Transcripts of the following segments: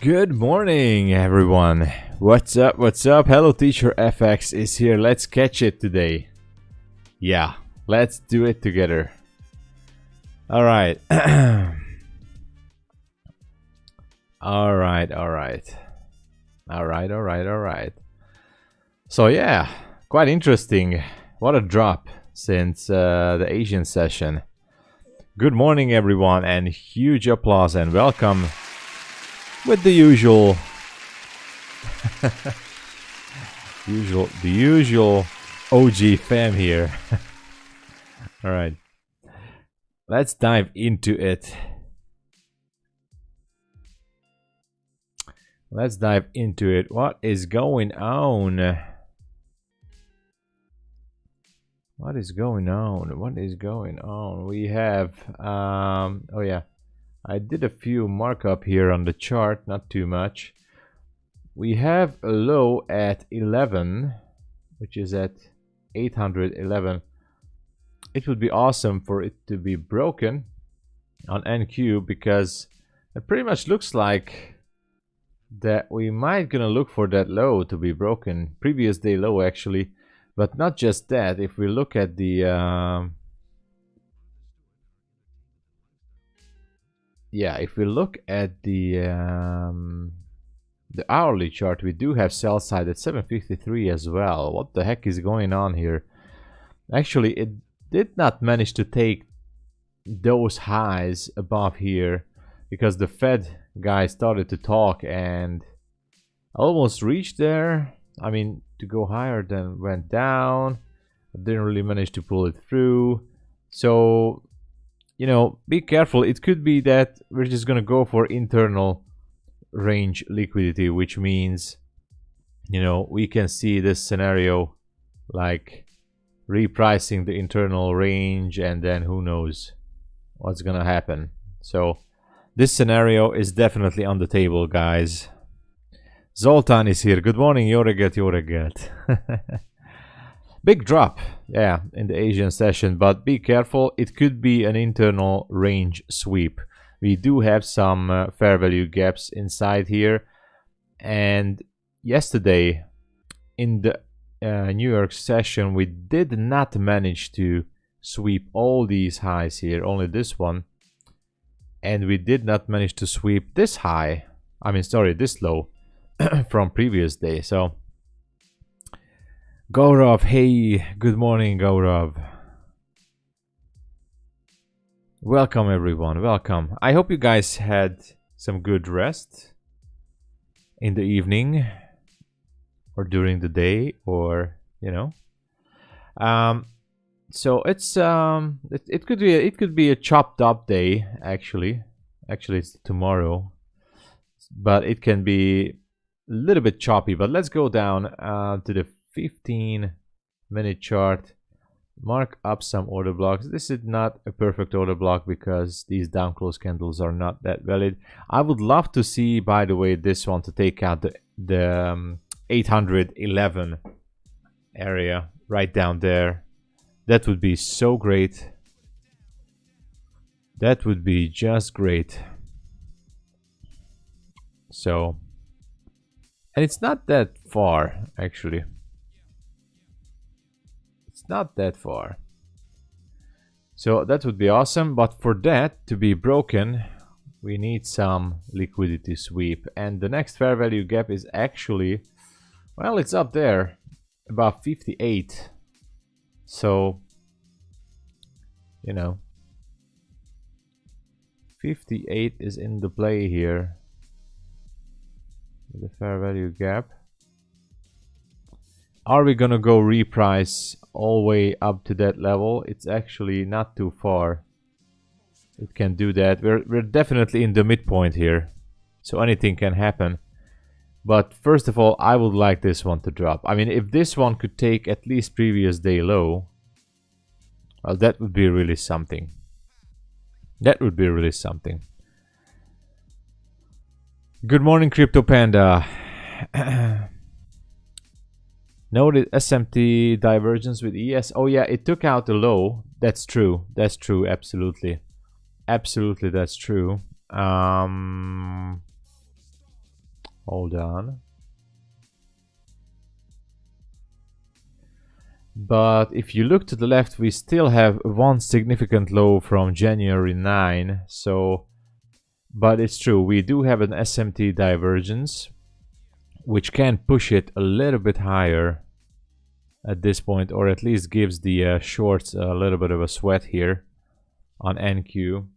Good morning, everyone. What's up? What's up? Hello, Teacher FX is here. Let's catch it today. Yeah, let's do it together. All right. All right. So yeah, quite interesting. What a drop since the Asian session. Good morning, everyone, and huge applause and welcome with the usual the usual OG fam here. All right, let's dive into it. What is going on? We have oh yeah, I did a few markup here on the chart, not too much. We have a low at 11, which is at 811. It would be awesome for it to be broken on NQ, because it pretty much looks like that we might gonna look for that low to be broken, previous day low actually. But not just that, if we look at the if we look at the hourly chart, we do have sell side at 753 as well. What the heck is going on here? Actually, it did not manage to take those highs above here because the Fed guy started to talk and almost reached there. I mean, to go higher, then went down. Didn't really manage to pull it through. So, you know, be careful. It could be that we're just gonna go for internal range liquidity, which means, you know, we can see this scenario like repricing the internal range, and then who knows what's gonna happen. So this scenario is definitely on the table, guys. Zoltan is here. Good morning, Yoreget. Big drop, yeah, in the Asian session, but be careful. It could be an internal range sweep. We do have some fair value gaps inside here. And yesterday in the New York session, we did not manage to sweep all these highs here, only this one. And we did not manage to sweep this high. I mean, sorry, this low from previous day. So Gaurav, hey, good morning, Gaurav. Welcome, everyone. Welcome. I hope you guys had some good rest in the evening or during the day, or you know. So it's it could be a chopped up day actually. Actually, it's tomorrow, but it can be a little bit choppy. But let's go down to the 15-minute chart, mark up some order blocks. This is not a perfect order block because these down close candles are not that valid. I would love to see, by the way, this one to take out the 811 area right down there. That would be so great. That would be just great. So, and it's not that far actually. Not that far, so that would be awesome. But for that to be broken, we need some liquidity sweep, and the next fair value gap is actually, well, it's up there about 58. So, you know, 58 is in the play here, the fair value gap. Are we gonna go reprice all the way up to that level? It's actually not too far. It can do that. We're definitely in the midpoint here, so anything can happen. But first of all, I would like this one to drop. I mean, if this one could take at least previous day low, well, that would be really something. That would be really something. Good morning, Crypto Panda. Noted SMT divergence with ES. Oh yeah, it took out the low. That's true. That's true. Absolutely. Absolutely, that's true. Hold on. But if you look to the left, we still have one significant low from January 9. So, but it's true, we do have an SMT divergence, which can push it a little bit higher at this point, or at least gives the shorts a little bit of a sweat here on NQ.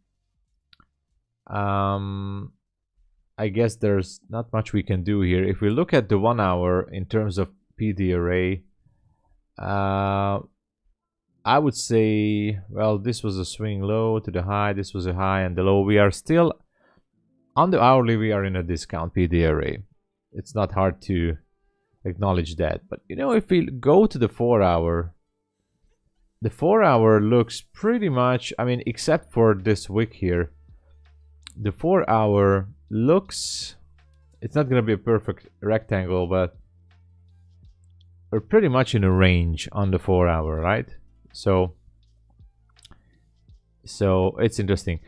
I guess there's not much we can do here. If we look at the 1 hour in terms of PD array, I would say, well, this was a swing low to the high, this was a high and the low. We are still on the hourly, we are in a discount PD array. It's not hard to acknowledge that. But you know, if we go to the 4 hour, the 4 hour looks pretty much, I mean, except for this wick here, the 4 hour looks, it's not going to be a perfect rectangle, but we're pretty much in a range on the 4 hour, right? So it's interesting.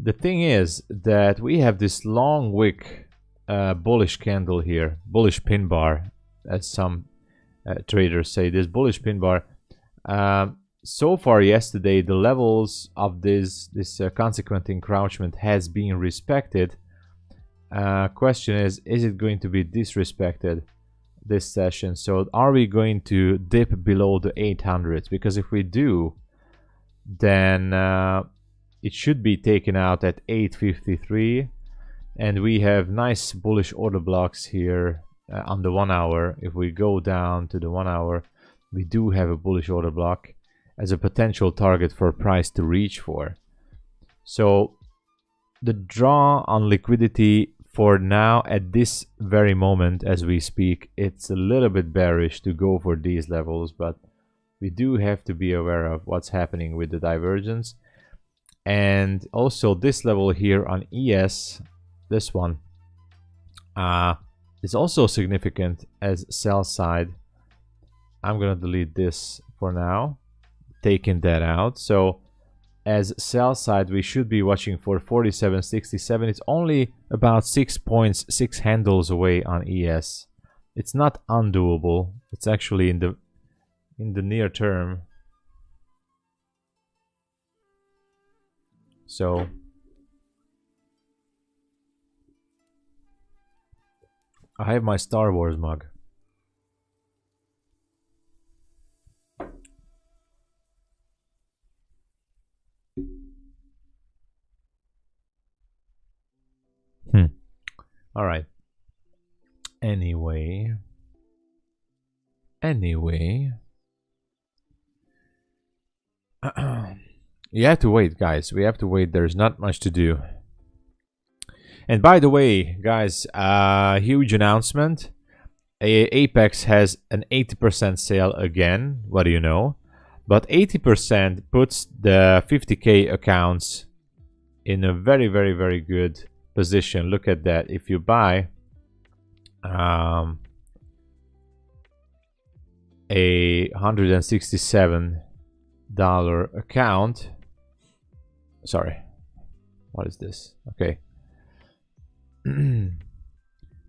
The thing is that we have this long wick bullish candle here, bullish pin bar, as some traders say, this bullish pin bar. So far yesterday, the levels of this consequent encroachment has been respected. Question is it going to be disrespected this session? So are we going to dip below the 800s? Because if we do, then it should be taken out at 853, and we have nice bullish order blocks here on the 1 hour. If we go down to the 1 hour, we do have a bullish order block as a potential target for price to reach for. So the draw on liquidity for now, at this very moment as we speak, it's a little bit bearish to go for these levels, but we do have to be aware of what's happening with the divergence. And also this level here on ES, this one, is also significant as sell side. I'm gonna delete this for now, taking that out. So as sell side, we should be watching for 47.67. It's only about 6 points, 6 handles away on ES. It's not undoable. It's actually in the near term. So I have my Star Wars mug. All right. Anyway, you have to wait, guys. We have to wait. There's not much to do. And by the way, guys, huge announcement. Apex has an 80% sale again. What do you know? But 80% puts the 50K accounts in a very, very, very good position. Look at that. If you buy a $167 account, sorry, what is this? Okay.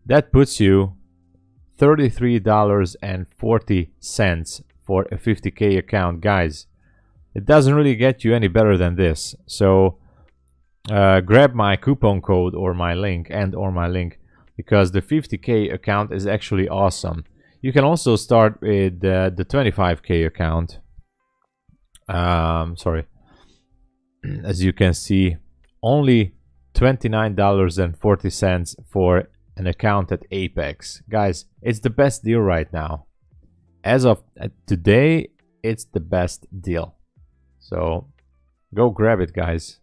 That puts you $33.40 for a 50K account. Guys, it doesn't really get you any better than this. So grab my coupon code or my link because the 50K account is actually awesome. You can also start with the 25K account. Sorry, as you can see, only $29.40 for an account at Apex. Guys, it's the best deal right now. As of today, it's the best deal. So go grab it, guys.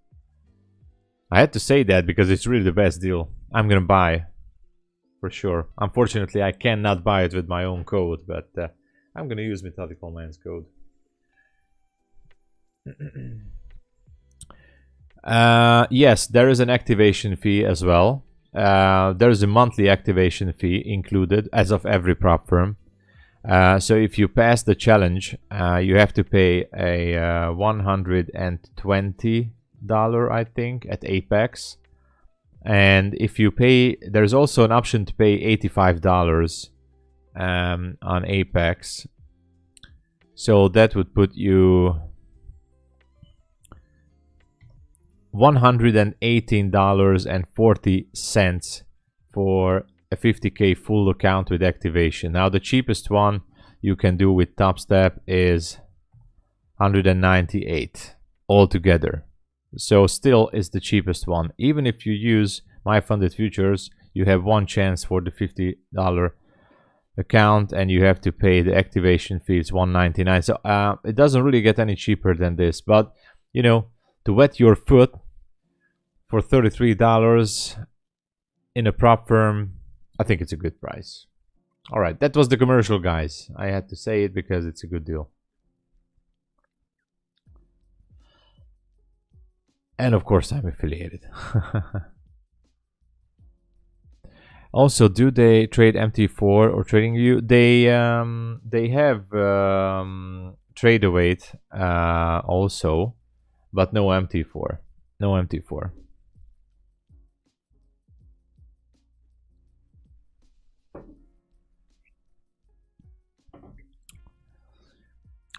I had to say that because it's really the best deal. I'm gonna buy for sure. Unfortunately, I cannot buy it with my own code, but I'm gonna use Methodical Man's code. Yes, there is an activation fee as well. There is a monthly activation fee included as of every prop firm. So if you pass the challenge, you have to pay a $120, I think, at Apex. And if you pay, there's also an option to pay $85 on Apex. So that would put you $118.40 for a 50k full account with activation. Now the cheapest one you can do with Topstep is 198 altogether. So still is the cheapest one. Even if you use My Funded Futures, you have one chance for the $50 account, and you have to pay the activation fee. It's $199. So it doesn't really get any cheaper than this. But you know, to wet your foot for $33 in a prop firm, I think it's a good price. All right, that was the commercial, guys. I had to say it because it's a good deal. And of course, I'm affiliated. Also, do they trade MT4 or TradingView? They have TradeAwait also, but no MT4. No MT4.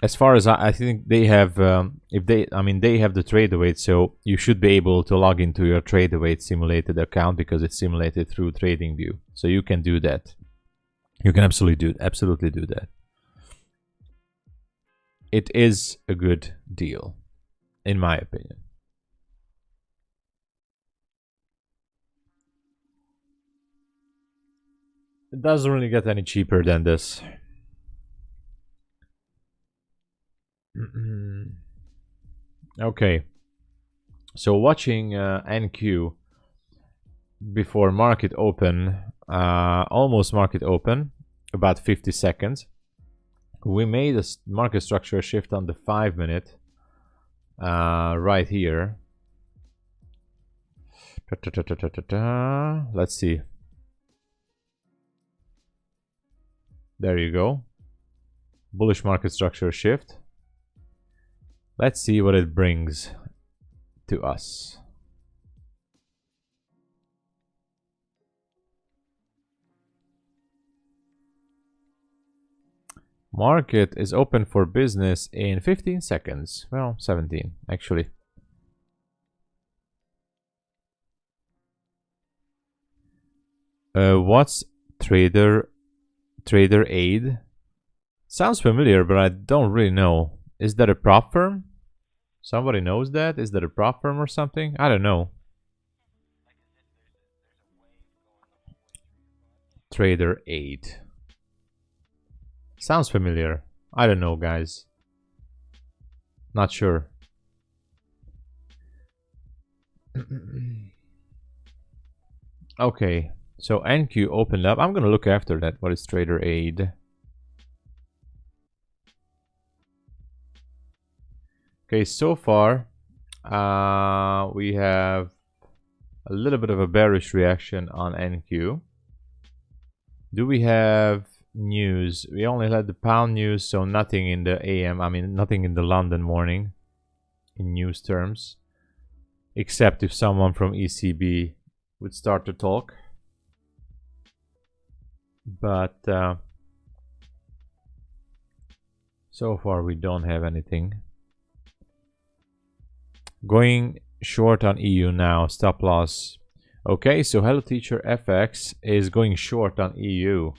As far as I think they have, they have the TradeAwait, so you should be able to log into your TradeAwait simulated account because it's simulated through TradingView. So you can do that. You can absolutely do that. It is a good deal, in my opinion. It doesn't really get any cheaper than this. Okay, so watching NQ before market open, almost market open, about 50 seconds, we made a market structure shift on the 5-minute right here. Let's see. There you go. Bullish market structure shift. Let's see what it brings to us. Market is open for business in 15 seconds. Well, 17 actually. What's TraderAid? Sounds familiar, but I don't really know. Is that a prop firm? Somebody knows that? Is that a prop firm or something? I don't know. TraderAid. Sounds familiar. I don't know, guys. Not sure. Okay, so NQ opened up. I'm gonna look after that. What is TraderAid? Okay, so far we have a little bit of a bearish reaction on NQ. Do we have news? We only had the pound news, so nothing in the AM. I mean, nothing in the London morning in news terms, except if someone from ECB would start to talk. But so far we don't have anything. Going short on EU now, stop loss. Okay, so Hello Teacher FX is going short on EU,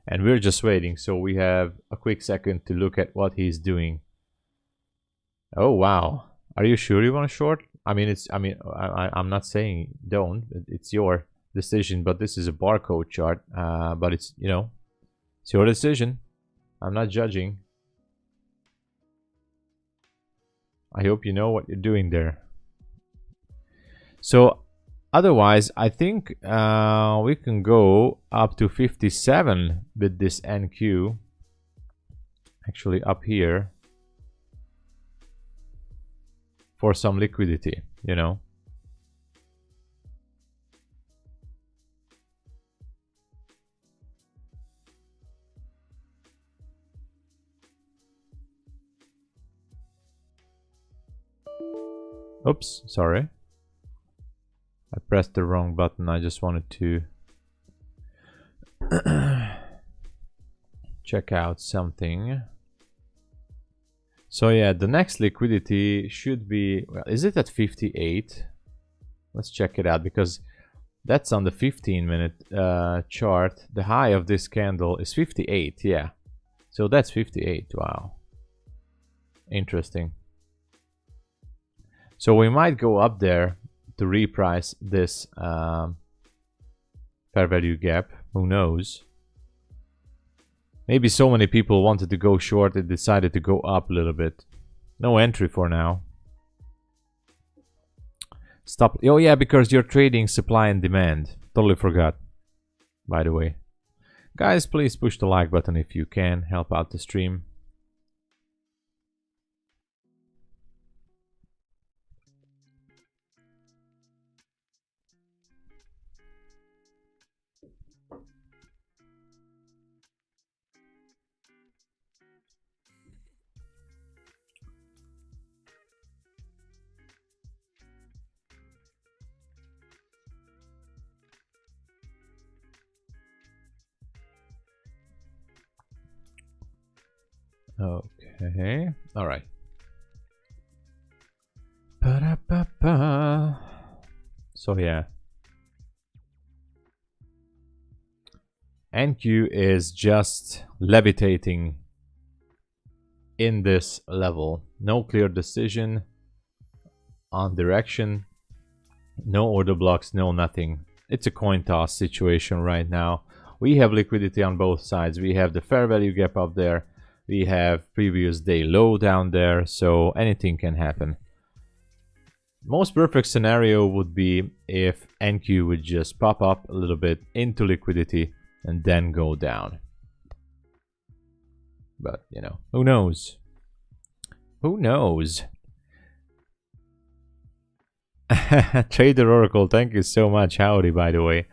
and we're just waiting, so we have a quick second to look at what he's doing. Oh wow, are you sure you want to short? I mean, I'm not saying don't, it's your decision, but this is a barcode chart, but it's, you know, it's your decision. I'm not judging. I hope you know what you're doing there. So otherwise, I think we can go up to 57 with this NQ. Actually up here for some liquidity, you know. Oops, sorry. I pressed the wrong button. I just wanted to check out something. So yeah, the next liquidity should be, well, is it at 58? Let's check it out, because that's on the 15-minute chart. The high of this candle is 58, yeah. So that's 58, wow. Interesting. So we might go up there to reprice this fair value gap, who knows. Maybe so many people wanted to go short, they decided to go up a little bit. No entry for now. Stop. Oh yeah, because you're trading supply and demand. Totally forgot, by the way. Guys, please push the like button if you can. Help out the stream. Okay, all right. Ba-da-ba-ba. So yeah, NQ is just levitating in this level. No clear decision on direction, no order blocks, no nothing. It's a coin toss situation right now. We have liquidity on both sides. We have the fair value gap up there. We have previous day low down there, so anything can happen. Most perfect scenario would be if NQ would just pop up a little bit into liquidity and then go down. But, you know, who knows? Who knows? Trader Oracle, thank you so much. Howdy, by the way.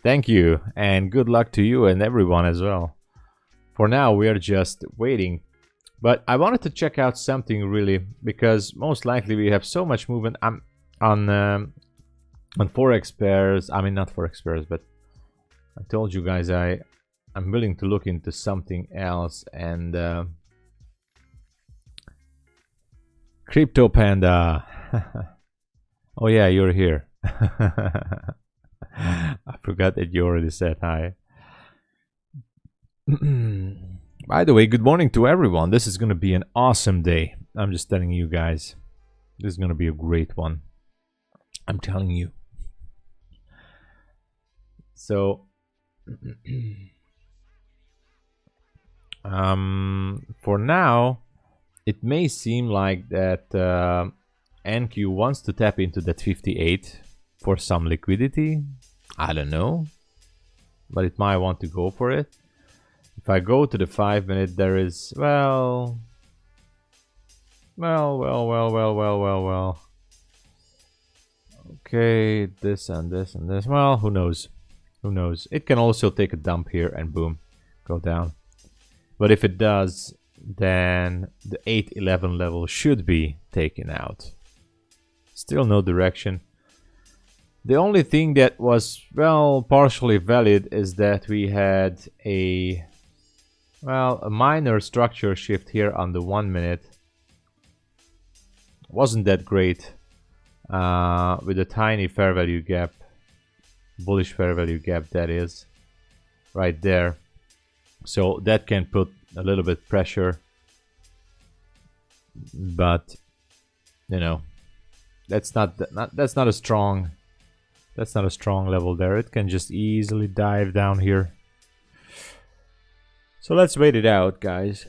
Thank you, and good luck to you and everyone as well. For now, we are just waiting. But I wanted to check out something really, because most likely we have so much movement on forex pairs. I mean, not forex pairs, but I told you guys I'm willing to look into something else. And Crypto Panda. Oh yeah, you're here. I forgot that you already said hi. By the way, good morning to everyone. This is going to be an awesome day. I'm just telling you guys. This is going to be a great one. I'm telling you. So, for now, it may seem like that NQ wants to tap into that 58 for some liquidity. I don't know. But it might want to go for it. If I go to the 5-minute, there is, well. Okay, this and this and this. Well, who knows? Who knows? It can also take a dump here and boom, go down. But if it does, then the 8-11 level should be taken out. Still no direction. The only thing that was, well, partially valid is that we had a minor structure shift here on the 1-minute. Wasn't that great with a tiny fair value gap, bullish fair value gap, that is right there. So that can put a little bit pressure, but you know, that's not a strong level there. It can just easily dive down here. So let's wait it out, guys.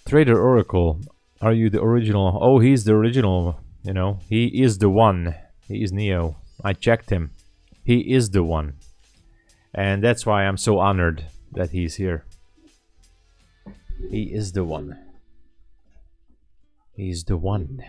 Trader Oracle, are you the original? Oh, he's the original, you know. He is the one. He is Neo. I checked him. He is the one. And that's why I'm so honored that he's here. He is the one. He's the one.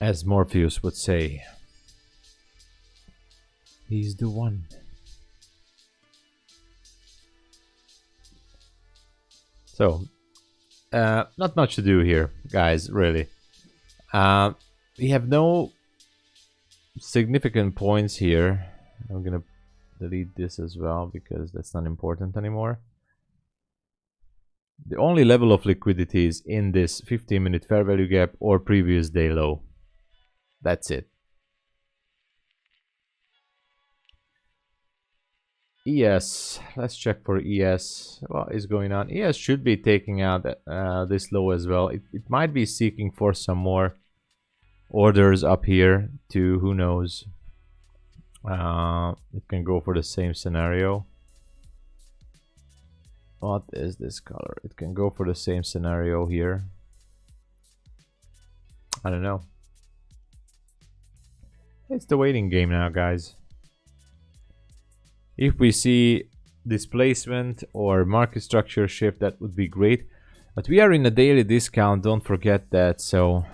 As Morpheus would say. He's the one. So, not much to do here, guys, really. We have no significant points here. I'm gonna delete this as well because that's not important anymore. The only level of liquidity is in this 15-minute fair value gap or previous day low. That's it. ES, let's check for ES. What is going on? ES should be taking out this low as well. It might be seeking for some more orders up here too, who knows. It can go for the same scenario. What is this color? It can go for the same scenario here. I don't know. It's the waiting game now, guys. If we see displacement or market structure shift, that would be great. But we are in a daily discount, don't forget that. So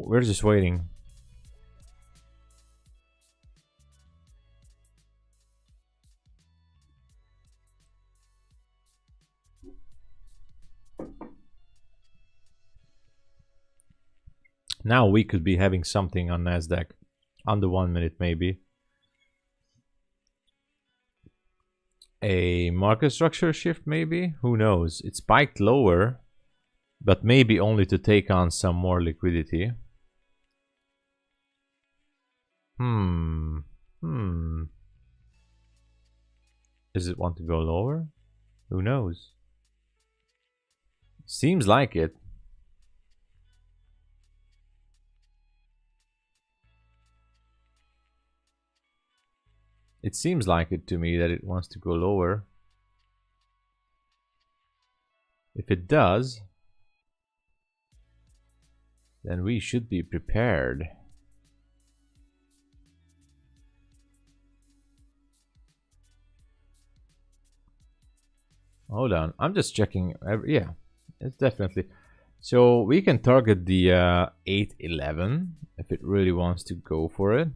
we're just waiting. Now we could be having something on Nasdaq on the 1 minute, maybe. A market structure shift, maybe? Who knows? It spiked lower, but maybe only to take on some more liquidity. Does it want to go lower? Who knows? Seems like it. It seems like it to me that it wants to go lower. If it does, then we should be prepared. Hold on, I'm just checking. Yeah, it's definitely. So we can target the 811 if it really wants to go for it.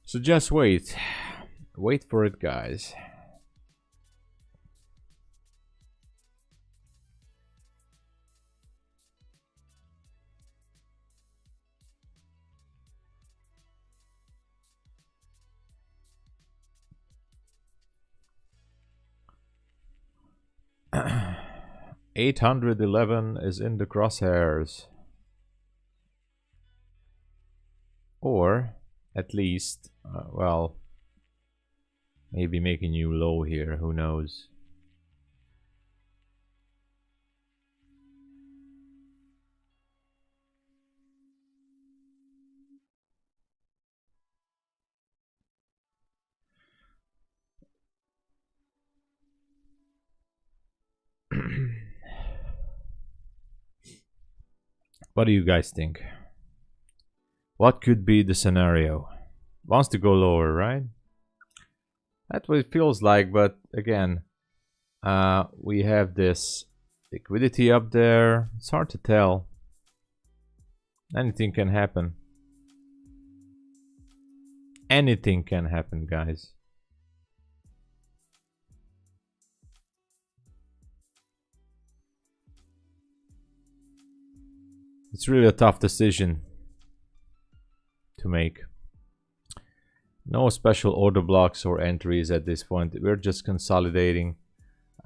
So just wait. Wait for it, guys. $811 is in the crosshairs. Or at least, well, maybe make a new low here, who knows. What do you guys think? What could be the scenario? Wants to go lower, right? That's what it feels like, but again, we have this liquidity up there. It's hard to tell. Anything can happen. Anything can happen, guys. It's really a tough decision to make. No special order blocks or entries at this point. We're just consolidating.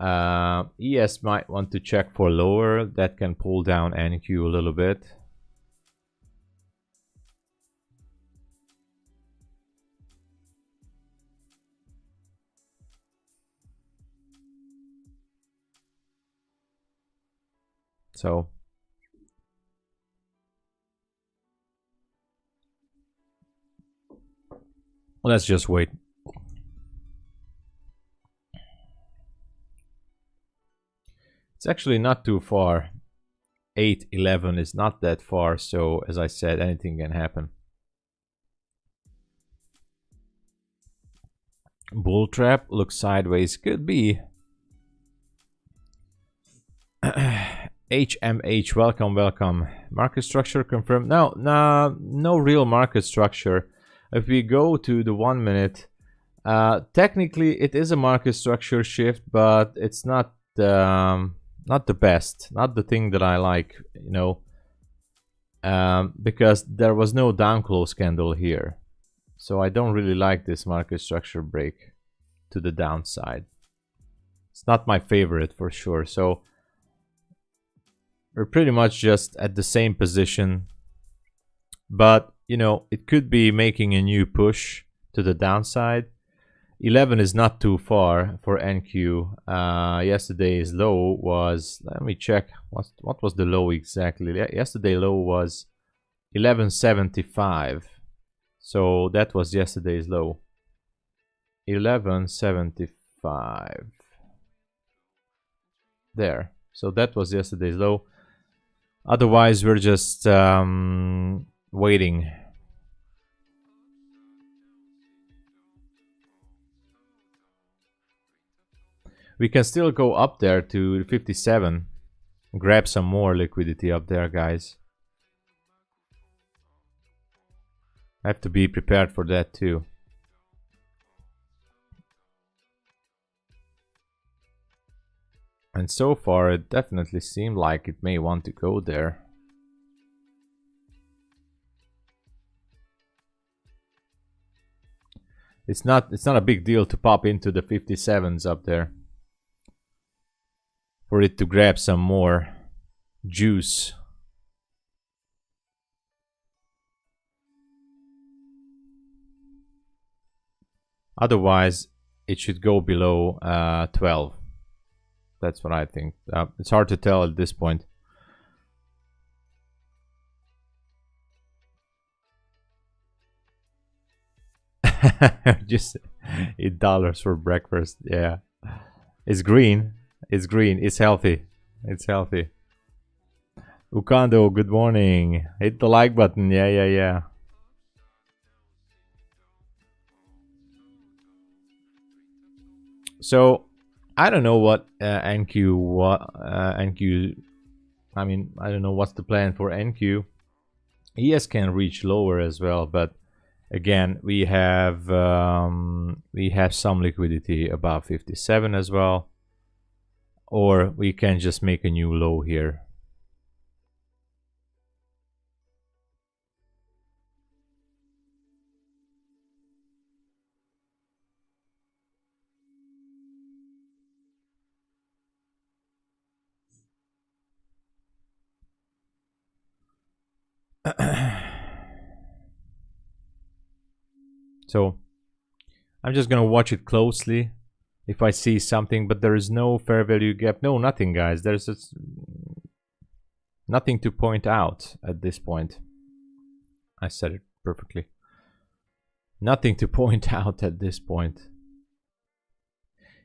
ES might want to check for lower. That can pull down NQ a little bit. So let's just wait. It's actually not too far. 811 is not that far, so as I said, anything can happen. Bull trap, look sideways, could be. HMH, welcome, welcome. Market structure confirmed. No real market structure. If we go to the 1 minute, technically it is a market structure shift, but it's not the best, not the thing that I like, you know, because there was no down close candle here. So I don't really like this market structure break to the downside. It's not my favorite for sure. So we're pretty much just at the same position, but you know, it could be making a new push to the downside. 11 is not too far for NQ. Yesterday's low was, let me check, what was the low exactly? Yesterday low was 1175. So that was yesterday's low. 1175. There. So that was yesterday's low. Otherwise, we're just waiting. We can still go up there to 57. Grab some more liquidity up there, guys. I have to be prepared for that too. And so far, it definitely seemed like it may want to go there. It's not a big deal to pop into the 57s up there. For it to grab some more juice. Otherwise, it should go below 12. That's what I think. It's hard to tell at this point. Just $8 for breakfast. Yeah, it's green. It's green. It's healthy. It's healthy. Ukando, good morning. Hit the like button. Yeah. So I don't know what NQ. I mean, I don't know what's the plan for NQ. ES can reach lower as well, but again, we have some liquidity above 57 as well, or we can just make a new low here. So I'm just gonna watch it closely if I see something, but there is no fair value gap. No, nothing, guys. There's just nothing to point out at this point. I said it perfectly. Nothing to point out at this point.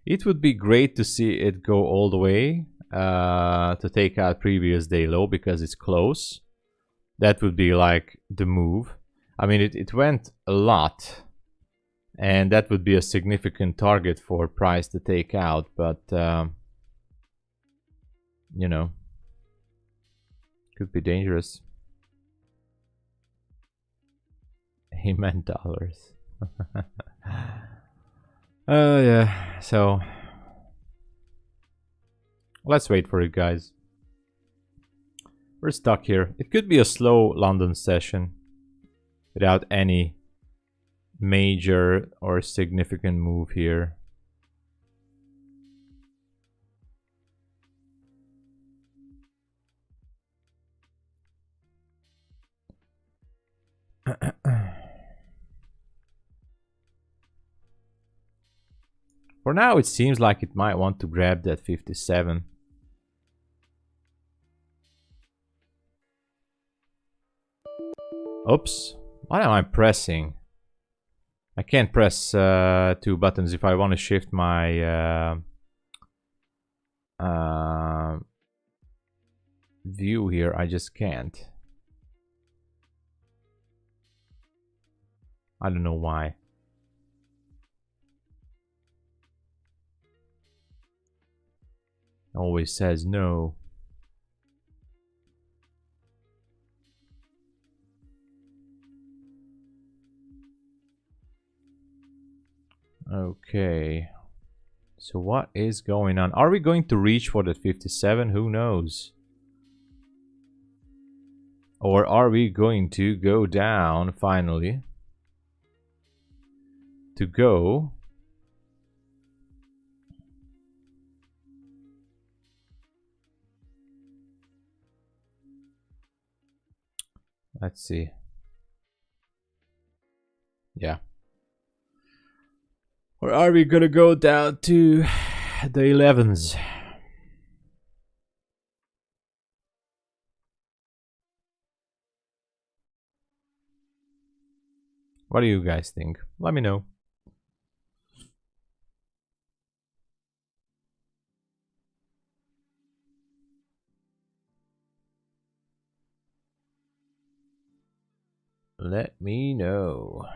It would be great to see it go all the way to take out previous day low because it's close. That would be like the move. I mean, it went a lot, and that would be a significant target for price to take out, but you know, could be dangerous. Amen dollars. Yeah, so let's wait for it, guys. We're stuck here. It could be a slow London session without any major or significant move here. For now, it seems like it might want to grab that 57. Oops. What am I pressing? I can't press 2 buttons if I want to shift my view here. I just can't. I don't know why. always says no. Okay. So what is going on? Are we going to reach for that 57? Who knows? Or are we going to go down finally? To go. Let's see. Yeah. Or are we gonna go down to the 11s? What do you guys think? Let me know. Let me know.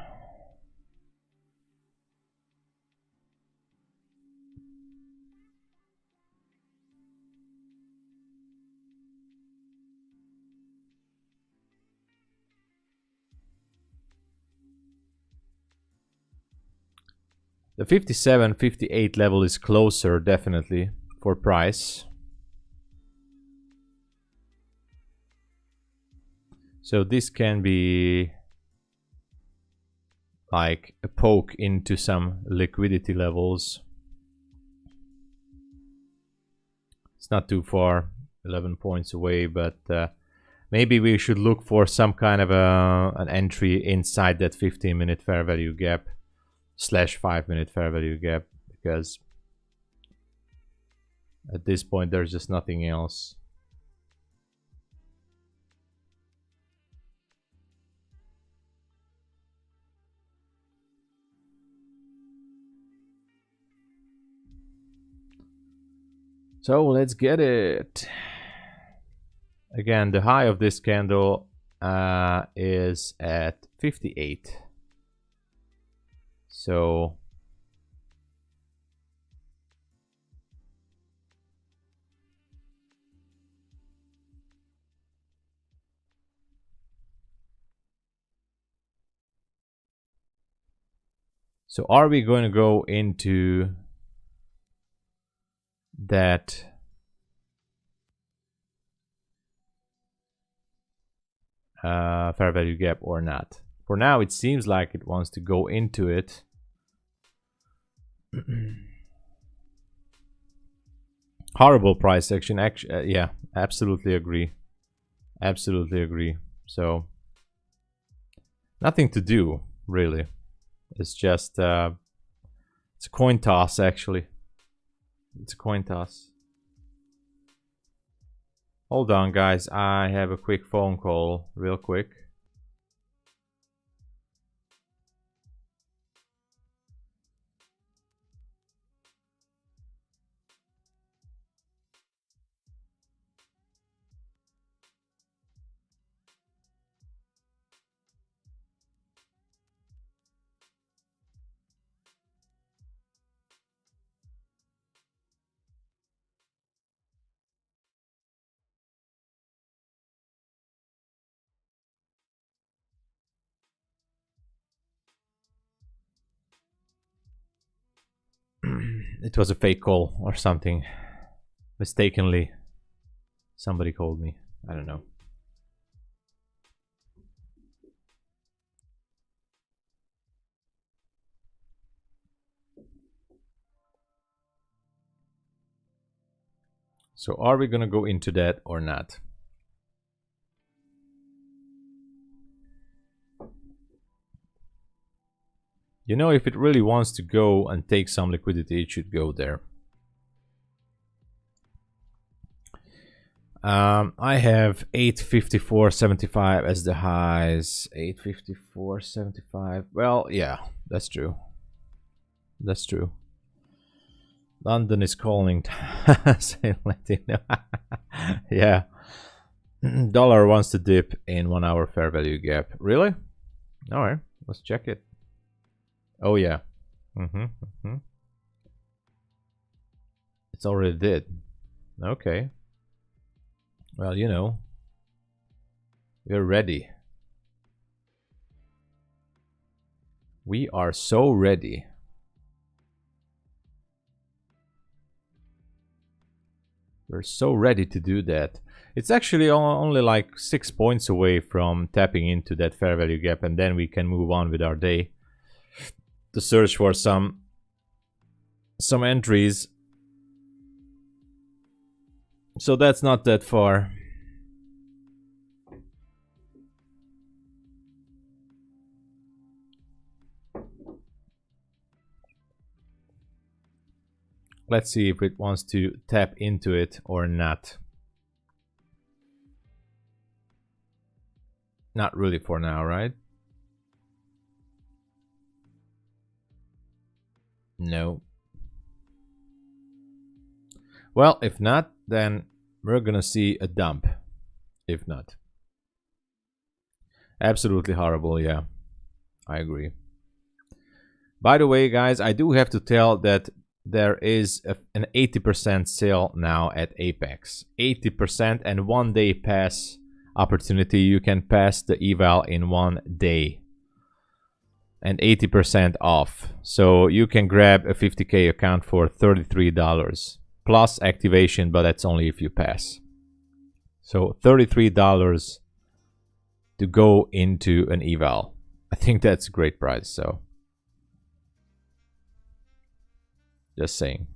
The 57, 58 level is closer, definitely, for price. So this can be like a poke into some liquidity levels. It's not too far, 11 points away, but maybe we should look for some kind of an entry inside that 15-minute fair value gap / 5-minute fair value gap, because at this point there's just nothing else. So let's get it. Again, the high of this candle is at 58. So are we going to go into that fair value gap or not? For now, it seems like it wants to go into it. Horrible price action. Yeah, absolutely agree. Absolutely agree. So nothing to do, really. It's just it's a coin toss, actually. It's a coin toss. Hold on, guys. I have a quick phone call, real quick. It was a fake call or something. Mistakenly, somebody called me. I don't know. So are we gonna go into that or not? You know, if it really wants to go and take some liquidity, it should go there. I have 854.75 as the highs. 854.75. Well, yeah, that's true. That's true. London is calling. Say, let you know. Yeah. Dollar wants to dip in 1 hour fair value gap. Really? All right, let's check it. Oh yeah. It's already did. Okay. Well, you know, we're ready. We are so ready. We're so ready to do that. It's actually only like 6 points away from tapping into that fair value gap, and then we can move on with our day to search for some entries. So that's not that far. Let's see if it wants to tap into it or not. Not really for now, right? No. Well, if not, then we're gonna see a dump. If not. Absolutely horrible, yeah. I agree. By the way, guys, I do have to tell that there is an 80% sale now at Apex. 80% and 1 day pass opportunity. You can pass the eval in 1 day. And 80% off. So you can grab a 50k account for $33. Plus activation, but that's only if you pass. So $33 to go into an eval. I think that's a great price, so just saying.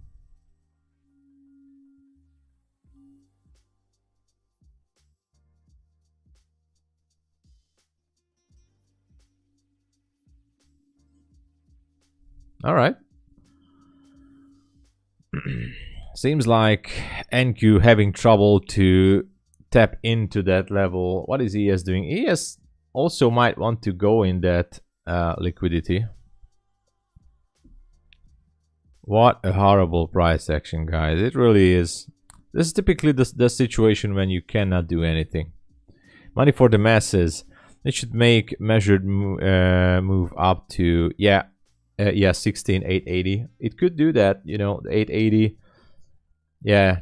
All right. Seems like NQ having trouble to tap into that level. What is ES doing? ES also might want to go in that liquidity. What a horrible price action, guys. It really is. This is typically the situation when you cannot do anything. Money for the masses. It should make measured move up to, yeah, 16,880. It could do that, you know, the 880. Yeah,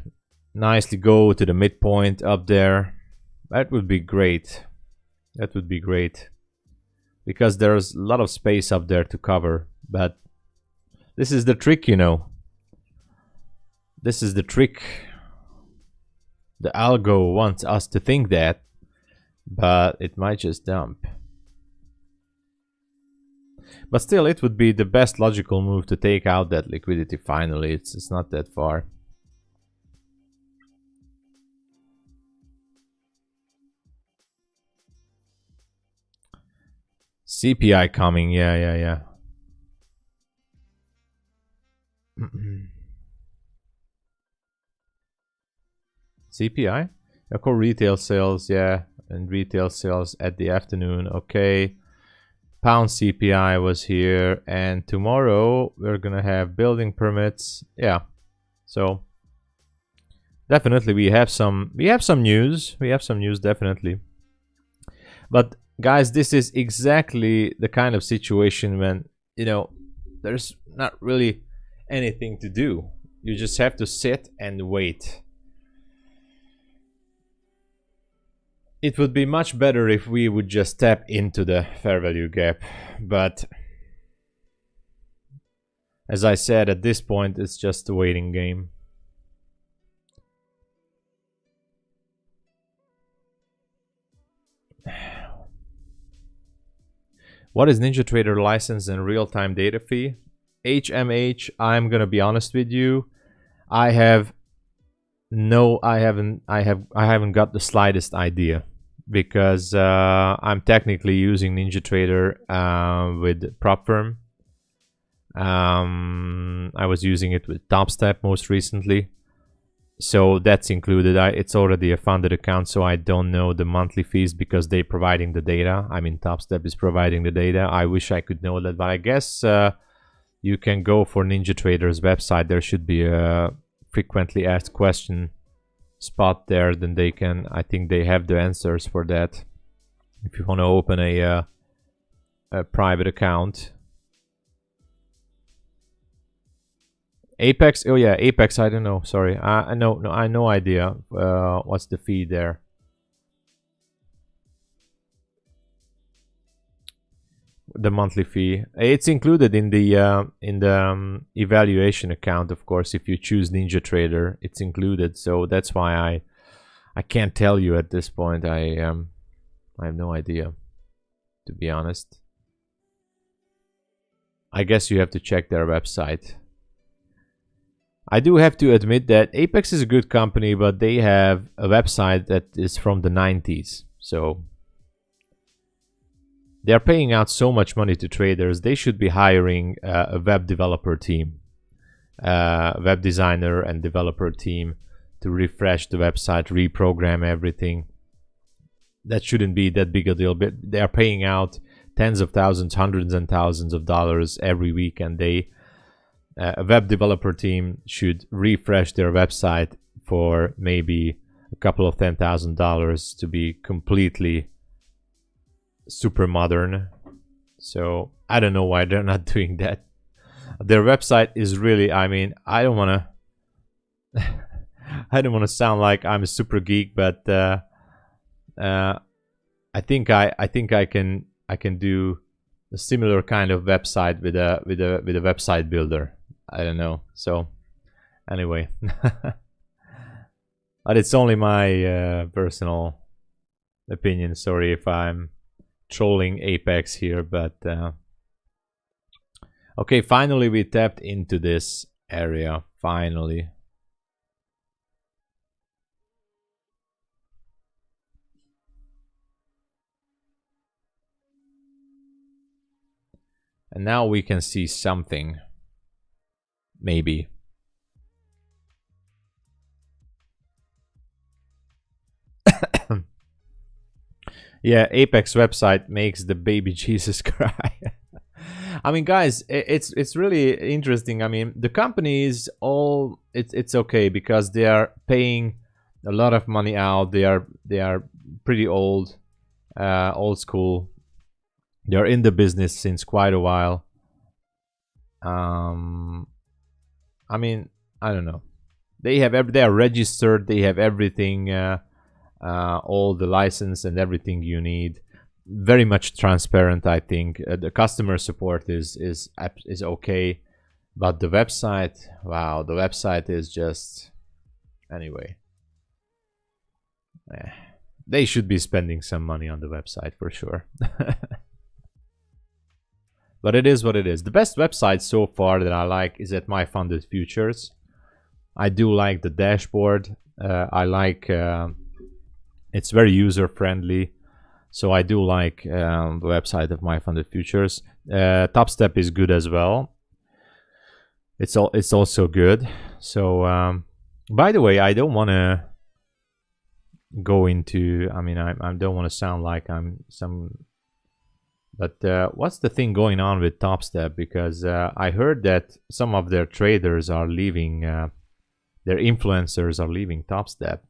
nicely go to the midpoint up there. That would be great. That would be great. Because there's a lot of space up there to cover. But this is the trick, you know. This is the trick. The algo wants us to think that. But it might just dump. But still, it would be the best logical move to take out that liquidity finally. It's not that far. CPI coming, yeah. CPI? Core retail sales, yeah. And retail sales at the afternoon, okay. Pound CPI was here, and tomorrow we're gonna have building permits. Yeah, so definitely we have some news. We have some news, definitely. But guys, this is exactly the kind of situation when, you know, there's not really anything to do. You just have to sit and wait. It would be much better if we would just tap into the fair value gap, but as I said, at this point it's just a waiting game. What is NinjaTrader license and real-time data fee? HMH, I'm gonna be honest with you, I haven't got the slightest idea, because I'm technically using NinjaTrader with PropFirm. I was using it with TopStep most recently, so that's included. It's already a funded account, so I don't know the monthly fees because they're providing the data. I mean, TopStep is providing the data. I wish I could know that, but I guess you can go for NinjaTrader's website. There should be a frequently asked question spot there. Then they can, I think they have the answers for that. If you want to open a private account. Apex. Oh yeah, Apex. I don't know. Sorry, I know. No, I no idea. What's the fee there? The monthly fee. It's included in the evaluation account, of course. If you choose NinjaTrader, it's included. So that's why I can't tell you at this point. I have no idea, to be honest. I guess you have to check their website. I do have to admit that Apex is a good company, but they have a website that is from the 90s. So they're paying out so much money to traders. They should be hiring a web developer team, web designer and developer team to refresh the website, reprogram everything. That shouldn't be that big a deal, but they're paying out tens of thousands, hundreds and thousands of dollars every week, and a web developer team should refresh their website for maybe a couple of $10,000 to be completely super modern. So I don't know why they're not doing that. Their website is really, I mean, I don't want to sound like I'm a super geek, but I think I can do a similar kind of website with a website builder. I don't know. So anyway, but it's only my personal opinion. Sorry if I'm trolling Apex here, but okay, finally we tapped into this area. Finally. And now we can see something. Maybe. Yeah, Apex website makes the baby Jesus cry. I mean, guys, it's really interesting. I mean, the company is all it's okay because they are paying a lot of money out. They are pretty old school. They're in the business since quite a while. I mean, I don't know. They are registered. They have everything, all the license and everything you need. Very much transparent, I think. The customer support is okay, but the website, wow, the website is just anyway. They should be spending some money on the website for sure. But it is what it is. The best website so far that I like is at My Funded Futures. I do like the dashboard. I like it's very user friendly, so I do like the website of My Funded Futures. Topstep is good as well. It's also good. So by the way, I don't want to go into. I mean, I don't want to sound like I'm some. But what's the thing going on with Topstep? Because I heard that some of their traders are leaving, their influencers are leaving Topstep.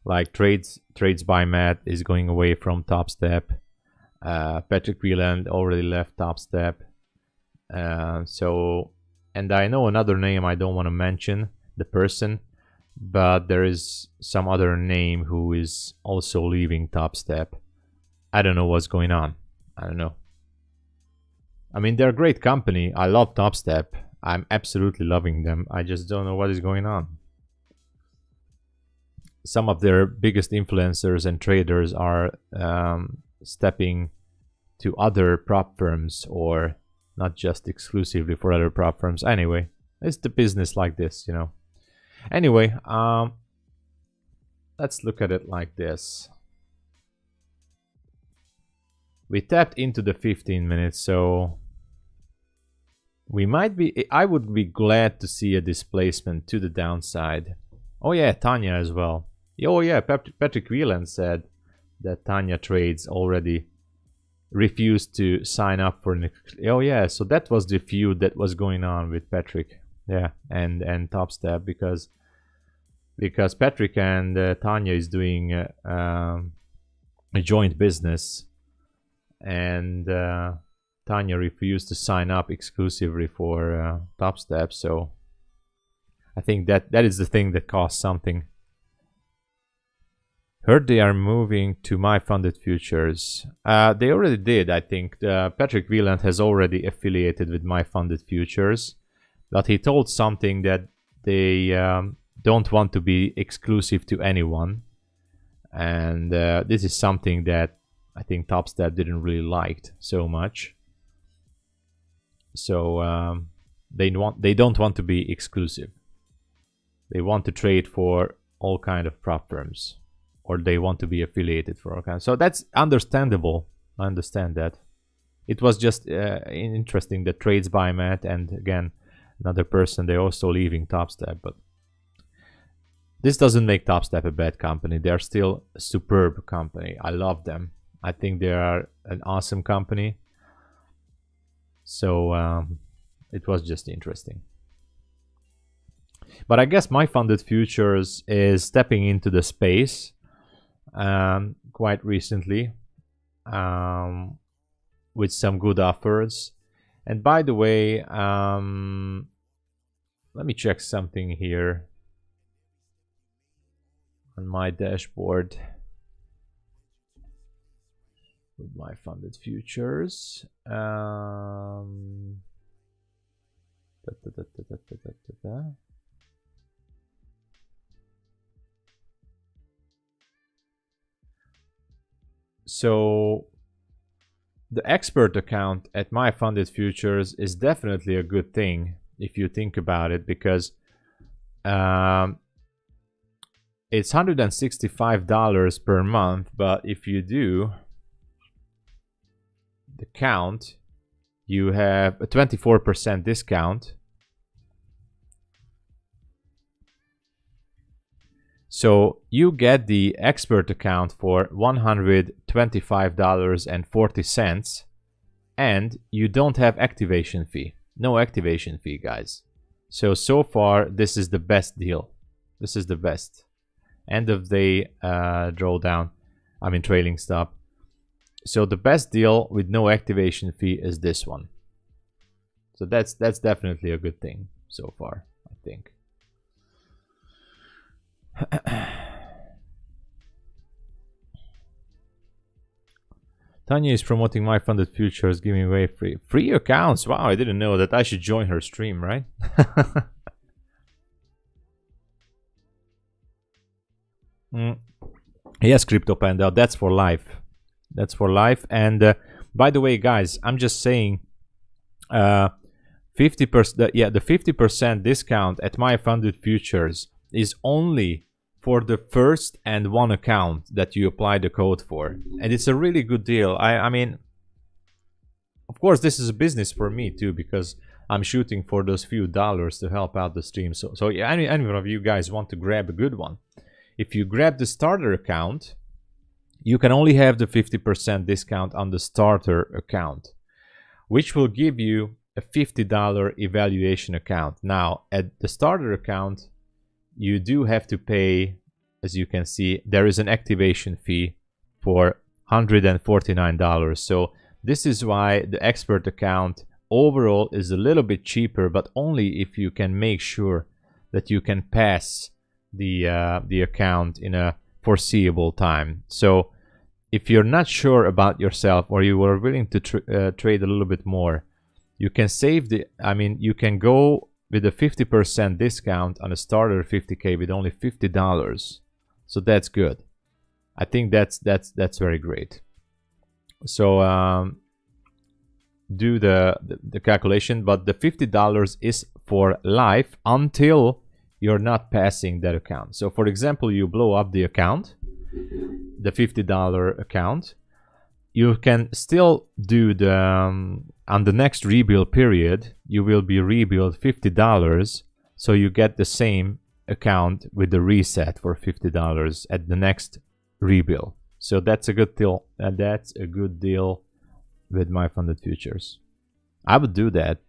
Like Trades by Matt is going away from Topstep. Patrick Wieland already left Topstep. So, and I know another name I don't want to mention the person, but there is some other name who is also leaving Topstep. I don't know what's going on. I don't know. I mean, they're a great company. I love Topstep. I'm absolutely loving them. I just don't know what is going on. Some of their biggest influencers and traders are stepping to other prop firms, or not just exclusively for other prop firms. Anyway, it's the business like this, you know. Anyway, let's look at it like this. We tapped into the 15 minutes, so we might be. I would be glad to see a displacement to the downside. Oh yeah, Tanya as well. Oh yeah, Patrick Wieland said that Tanya Trades already refused to sign up for an. Oh yeah, so that was the feud that was going on with Patrick, yeah, and Topstep because Patrick and Tanya is doing a joint business, and Tanya refused to sign up exclusively for Top Step, so I think that is the thing that costs something. Heard they are moving to My Funded Futures. They already did, I think. Patrick Wieland has already affiliated with My Funded Futures, but he told something that they don't want to be exclusive to anyone, and this is something that I think Top Step didn't really liked so much. So they don't want to be exclusive. They want to trade for all kind of prop firms, or they want to be affiliated for all kinds. So that's understandable. I understand that. It was just interesting that Trades by Matt and again another person, they're also leaving Top Step, but this doesn't make Top Step a bad company. They're still a superb company. I love them. I think they are an awesome company. So it was just interesting. But I guess My Funded Futures is stepping into the space quite recently with some good offers. And by the way, let me check something here on my dashboard with My Funded Futures. So the expert account at My Funded Futures is definitely a good thing if you think about it, because it's $165 per month, but if you do the count, you have a 24% discount. So you get the expert account for $125.40, and you don't have activation fee. No activation fee, guys. So far, this is the best deal. This is the best. End of day drawdown. I mean trailing stop. So the best deal with no activation fee is this one. So that's definitely a good thing so far, I think. Tanya is promoting My Funded Futures, giving away free accounts. Wow, I didn't know that. I should join her stream, right? Yes, Crypto Panda, that's for life. That's for life. And by the way, guys, I'm just saying 50%, yeah, the 50% discount at My Funded Futures is only for the first and one account that you apply the code for, and it's a really good deal. I mean, of course, this is a business for me too, because I'm shooting for those few dollars to help out the stream. So yeah, any one of you guys want to grab a good one, if you grab the starter account, you can only have the 50% discount on the starter account, which will give you a $50 evaluation account. Now, at the starter account, you do have to pay, as you can see, there is an activation fee for $149. So this is why the expert account overall is a little bit cheaper, but only if you can make sure that you can pass the account in a foreseeable time. So if you're not sure about yourself, or you are willing to trade a little bit more, you can save the, I mean, you can go with a 50% discount on a starter 50K with only $50. So that's good. I think that's very great. So do the calculation, but the $50 is for life until you're not passing that account. So for example, you blow up the account, the $50 account, you can still do the on the next rebuild period, you will be rebilled $50, so you get the same account with the reset for $50 at the next rebuild. So that's a good deal, and that's a good deal with My Funded Futures. I would do that.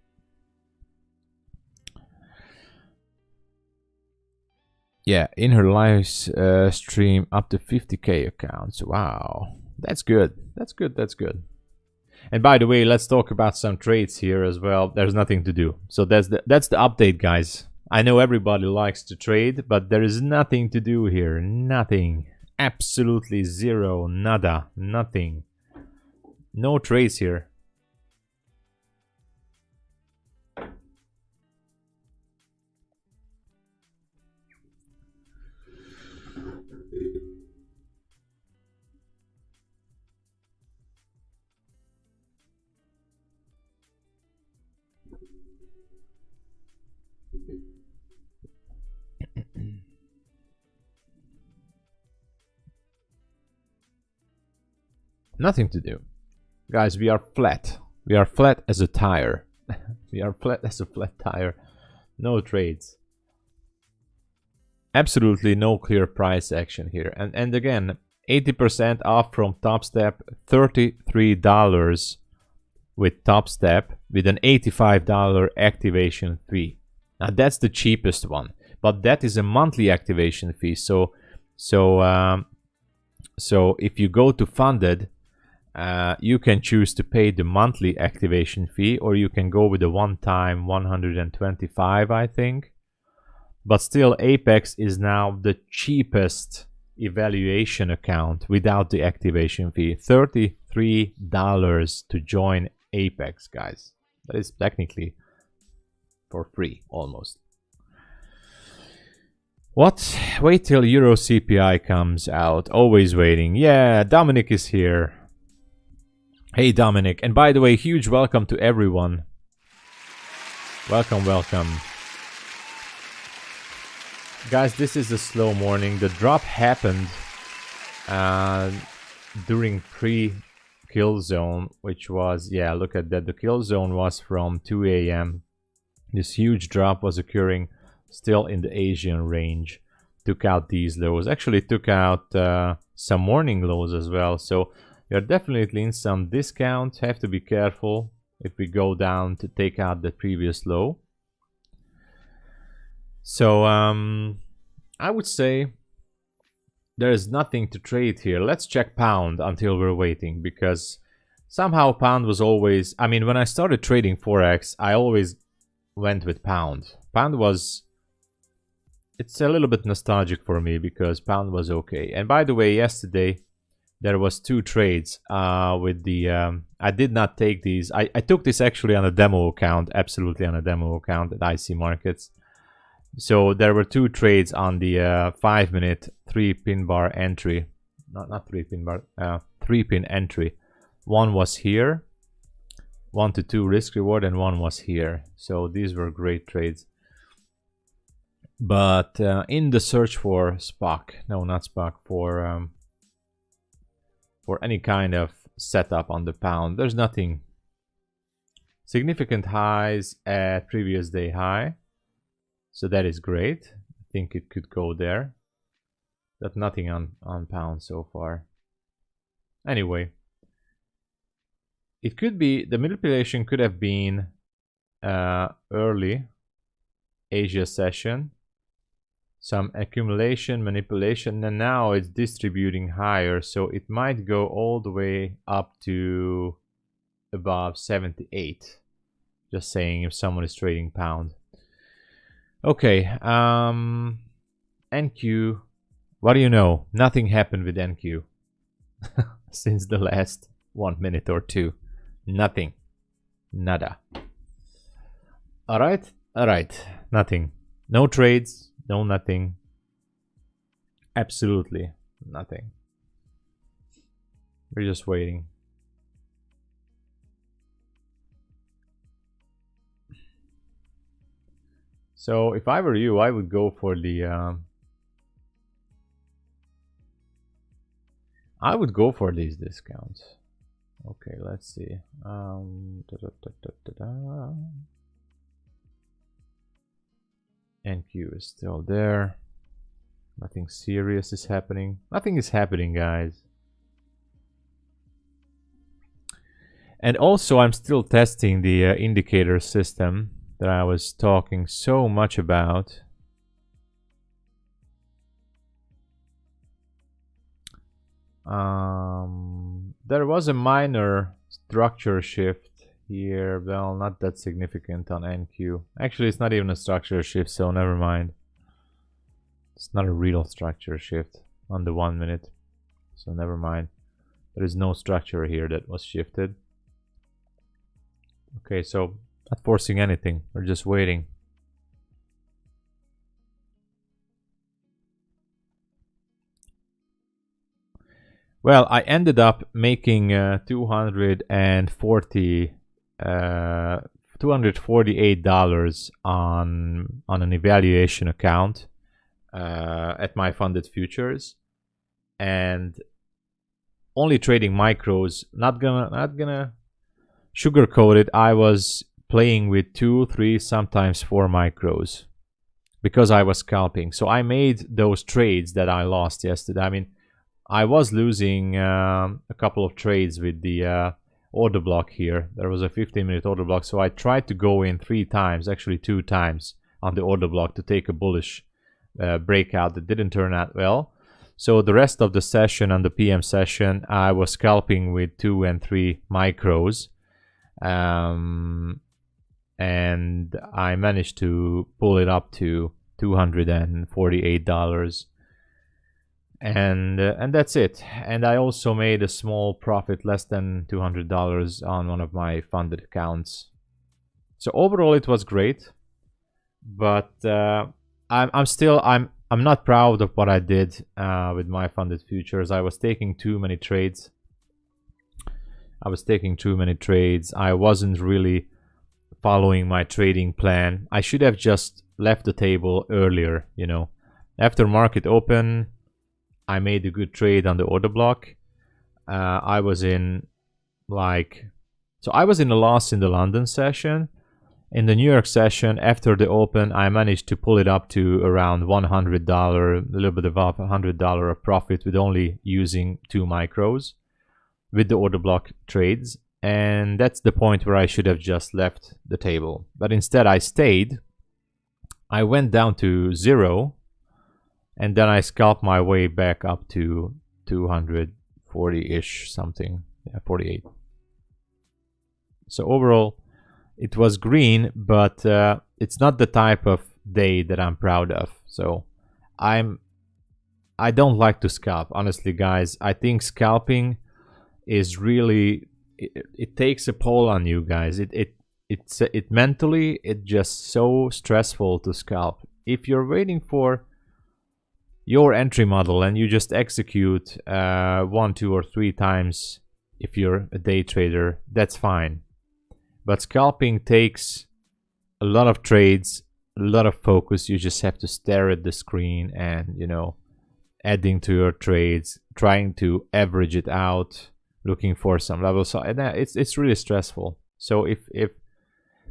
Yeah, in her live stream up to 50K accounts. Wow, that's good. That's good. That's good. And by the way, let's talk about some trades here as well. There's nothing to do. So that's the update, guys. I know everybody likes to trade, but there is nothing to do here. Nothing. Absolutely zero. Nada. Nothing. No trades here. Nothing to do. Guys, we are flat. We are flat as a tire. We are flat as a flat tire. No trades. Absolutely no clear price action here. And again, 80% off from Top Step, $33 with Top Step with an $85 activation fee. Now that's the cheapest one, but that is a monthly activation fee. So if you go to funded, you can choose to pay the monthly activation fee, or you can go with the one-time 125, I think. But still, Apex is now the cheapest evaluation account without the activation fee. $33 to join Apex, guys. That is technically for free, almost. What? Wait till Euro CPI comes out. Always waiting. Yeah, Dominic is here. Hey, Dominic. And by the way, huge welcome to everyone. Welcome, welcome. Guys, this is a slow morning. The drop happened during pre-kill zone, which was, yeah, look at that. The kill zone was from 2 a.m. This huge drop was occurring still in the Asian range. Took out these lows. Actually took out some morning lows as well. So we are definitely in some discount. Have to be careful if we go down to take out the previous low. So I would say there is nothing to trade here. Let's check pound until we're waiting, because somehow pound was always, I mean, when I started trading Forex, I always went with pound. Pound was, it's a little bit nostalgic for me because pound was okay. And by the way, yesterday there was 2 trades with the I did not take these. I took this actually on a demo account, absolutely on a demo account at IC Markets. So there were 2 trades on the 5-minute 3-pin bar entry. Not 3-pin bar, 3-pin entry. One was here, 1 to 2 risk reward, and one was here. So these were great trades. But in the search for SPOC, no, not SPOC, for any kind of setup on the pound, there's nothing. Significant highs at previous day high. So that is great. I think it could go there. But nothing on pound so far. Anyway. It could be, the manipulation could have been early Asia session. Some accumulation, manipulation, and now it's distributing higher. So it might go all the way up to above 78. Just saying, if someone is trading pound. Okay, NQ, what do you know? Nothing happened with NQ since the last 1 minute or 2. Nothing. Nada. Alright, nothing. No trades, no nothing. Absolutely nothing. We're just waiting. So if I were you, I would go for the I would go for these discounts. Okay, let's see. NQ is still there. Nothing serious is happening. Nothing is happening, guys. And also, I'm still testing the indicator system that I was talking so much about. There was a minor structure shift here. Well, not that significant on NQ. Actually, it's not even a structure shift, so never mind. It's not a real structure shift on the 1 minute, so never mind. There is no structure here that was shifted. Okay, so not forcing anything. We're just waiting. Well, I ended up making $248 on an evaluation account at my funded futures, and only trading micros. Not gonna sugarcoat it. I was playing with 2, 3, sometimes 4 micros because I was scalping. So I made those trades that I lost yesterday. I mean, I was losing a couple of trades with the order block here. There was a 15-minute order block, so I tried to go in 3 times, actually 2 times on the order block to take a bullish breakout that didn't turn out well. So the rest of the session, on the PM session, I was scalping with 2 and 3 micros, and I managed to pull it up to $248. And that's it. And I also made a small profit, less than $200 on one of my funded accounts. So overall it was great, but I'm not proud of what I did with my funded futures. I was taking too many trades. I wasn't really following my trading plan. I should have just left the table earlier, you know. After market open, I made a good trade on the order block. I was in a loss in the London session. In the New York session, after the open, I managed to pull it up to around $100, a little bit above $100 of profit with only using 2 micros with the order block trades. And that's the point where I should have just left the table. But instead I stayed. I went down to 0. And then I scalped my way back up to 240-ish something. Yeah, 48. So overall, it was green, but it's not the type of day that I'm proud of. So I don't like to scalp, honestly, guys. I think scalping is really it takes a toll on you guys. It mentally it's just so stressful to scalp. If you're waiting for your entry model and you just execute 1, 2, or 3 times, if you're a day trader, that's fine. But scalping takes a lot of trades, a lot of focus. You just have to stare at the screen and, you know, adding to your trades, trying to average it out, looking for some levels. So and it's really stressful. So if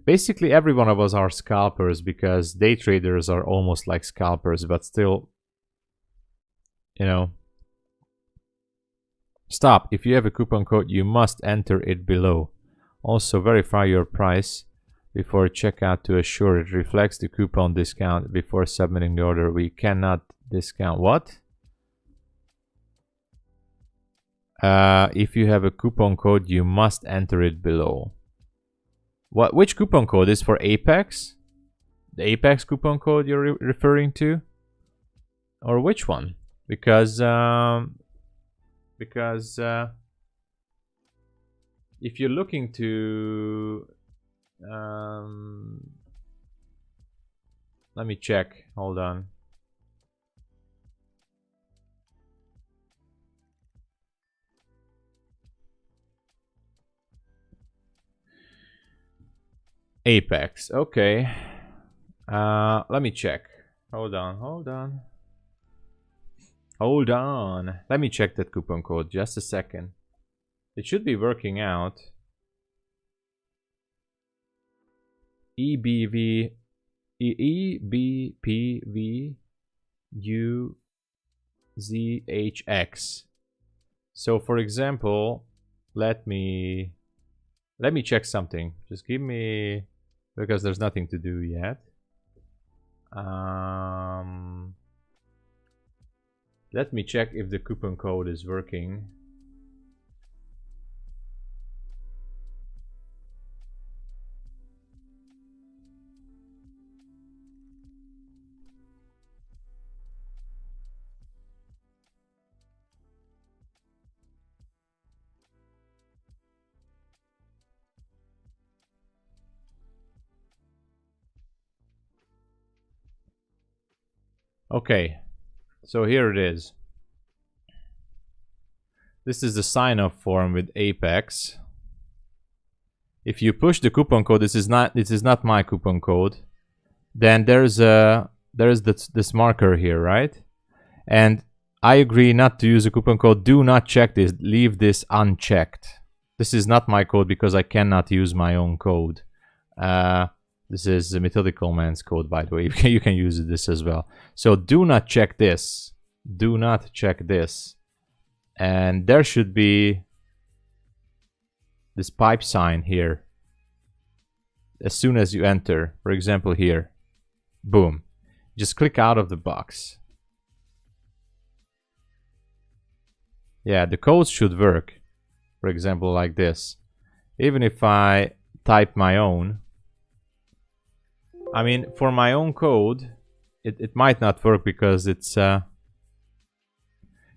basically every one of us are scalpers, because day traders are almost like scalpers, but still, you know, stop. If you have a coupon code, you must enter it below. Also verify your price before checkout to assure it reflects the coupon discount before submitting the order. We cannot discount. What? If you have a coupon code, you must enter it below. What? Which coupon code is for Apex? The Apex coupon code you're referring to, or which one? Because if you're looking to let me check. Hold on. Apex. Okay. Let me check. Hold on. Let me check that coupon code. Just a second. It should be working out. EBPVUZHX. So for example, let me check something. Just give me, because there's nothing to do yet. Let me check if the coupon code is working. Okay, so here it is. This is the sign-up form with Apex. If you push the coupon code, this is not my coupon code. Then there's this marker here, right? And I agree not to use a coupon code. Do not check this. Leave this unchecked. This is not my code because I cannot use my own code. This is the Methodical Man's code, by the way. You can use this as well. So do not check this. Do not check this. And there should be this pipe sign here. As soon as you enter, for example here, boom. Just click out of the box. Yeah, the codes should work. For example, like this. Even if I type my own, I mean, for my own code, it might not work because it's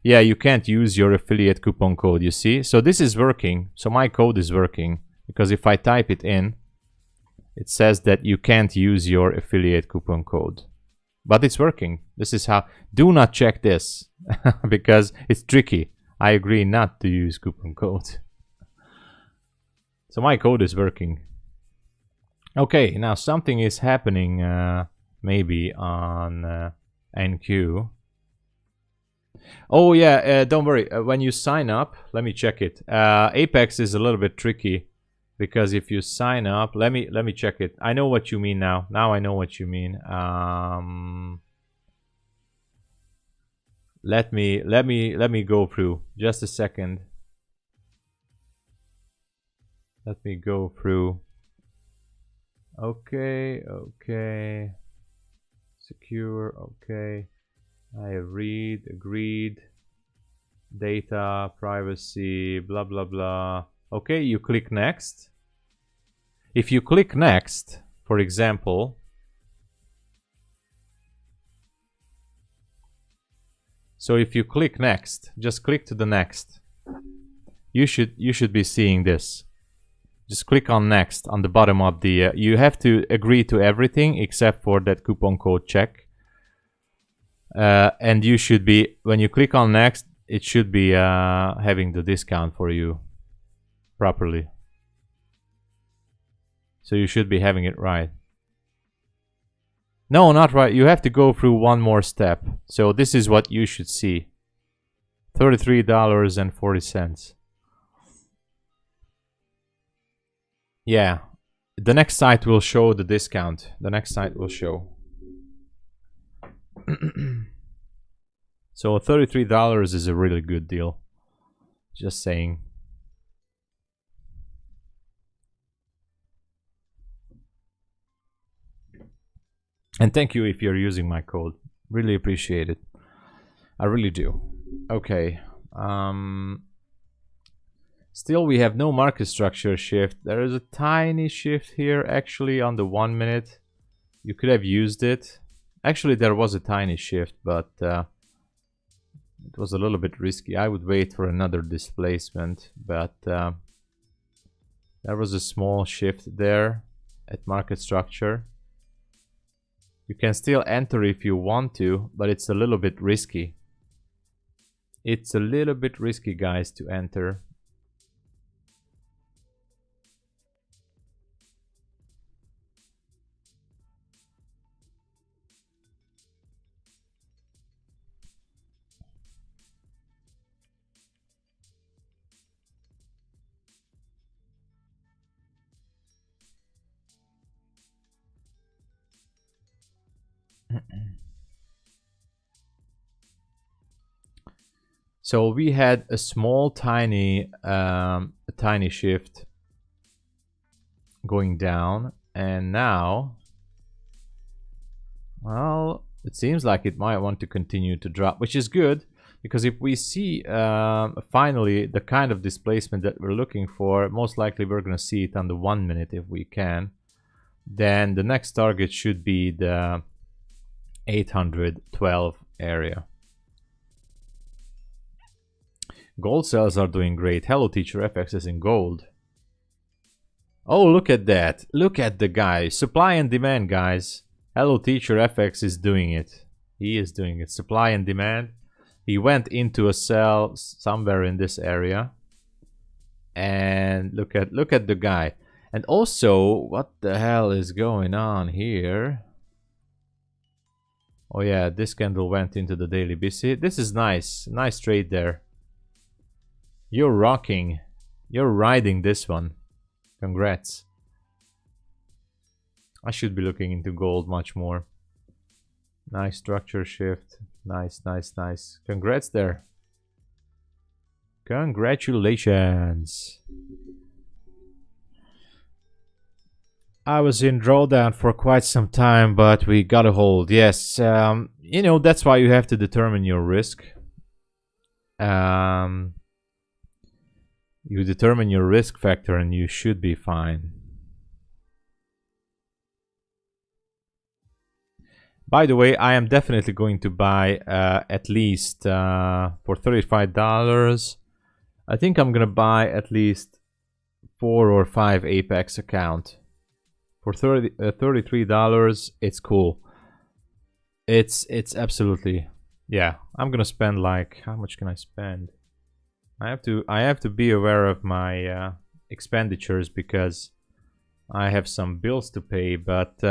yeah, you can't use your affiliate coupon code, you see? So this is working. So my code is working because if I type it in, it says that you can't use your affiliate coupon code. But it's working. This is how. Do not check this because it's tricky. I agree not to use coupon code. So my code is working. Okay, now something is happening maybe on NQ. Oh yeah, don't worry. When you sign up, let me check it. Apex is a little bit tricky because if you sign up, let me check it. I know what you mean now. Now I know what you mean. Let me go through. Just a second. Let me go through. Okay, okay. Secure, okay. I read, agreed. Data, privacy, blah, blah, blah. Okay, you click next. If you click next, for example, so if you click next, just click to the next. You should be seeing this. Just click on next on the bottom of the you have to agree to everything except for that coupon code check. And you should be, when you click on next, it should be having the discount for you properly. So you should be having it right. No, not right. You have to go through one more step. So this is what you should see. $33.40. Yeah. The next site will show the discount. The next site will show. So $33 is a really good deal. Just saying. And thank you if you're using my code. Really appreciate it. I really do. Okay. Still, we have no market structure shift. There is a tiny shift here, actually, on the 1 minute. You could have used it. Actually, there was a tiny shift, but it was a little bit risky. I would wait for another displacement, but there was a small shift there at market structure. You can still enter if you want to, but it's a little bit risky. It's a little bit risky, guys, to enter. So we had a small, tiny shift going down, and now, well, it seems like it might want to continue to drop, which is good, because if we see finally the kind of displacement that we're looking for, most likely we're going to see it on the 1 minute if we can. Then the next target should be the 812 area. Gold sales are doing great. Hello Teacher FX is in gold. Oh, look at that. Look at the guy. Supply and demand, guys. Hello Teacher FX is doing it. He is doing it. Supply and demand. He went into a sell somewhere in this area. And look at the guy. And also, what the hell is going on here? Oh yeah, this candle went into the daily BC. This is nice. Nice trade there. You're rocking. You're riding this one. Congrats. I should be looking into gold much more. Nice structure shift. Nice, nice, nice. Congrats there. Congratulations. I was in drawdown for quite some time, but we got a hold. Yes, you know, that's why you have to determine your risk. You determine your risk factor and you should be fine. By the way, I am definitely going to buy at least for $35. I think I'm gonna buy at least 4 or 5 Apex account. For $33, it's cool. It's absolutely, yeah. I'm gonna spend like, how much can I spend? I have to be aware of my expenditures because I have some bills to pay. But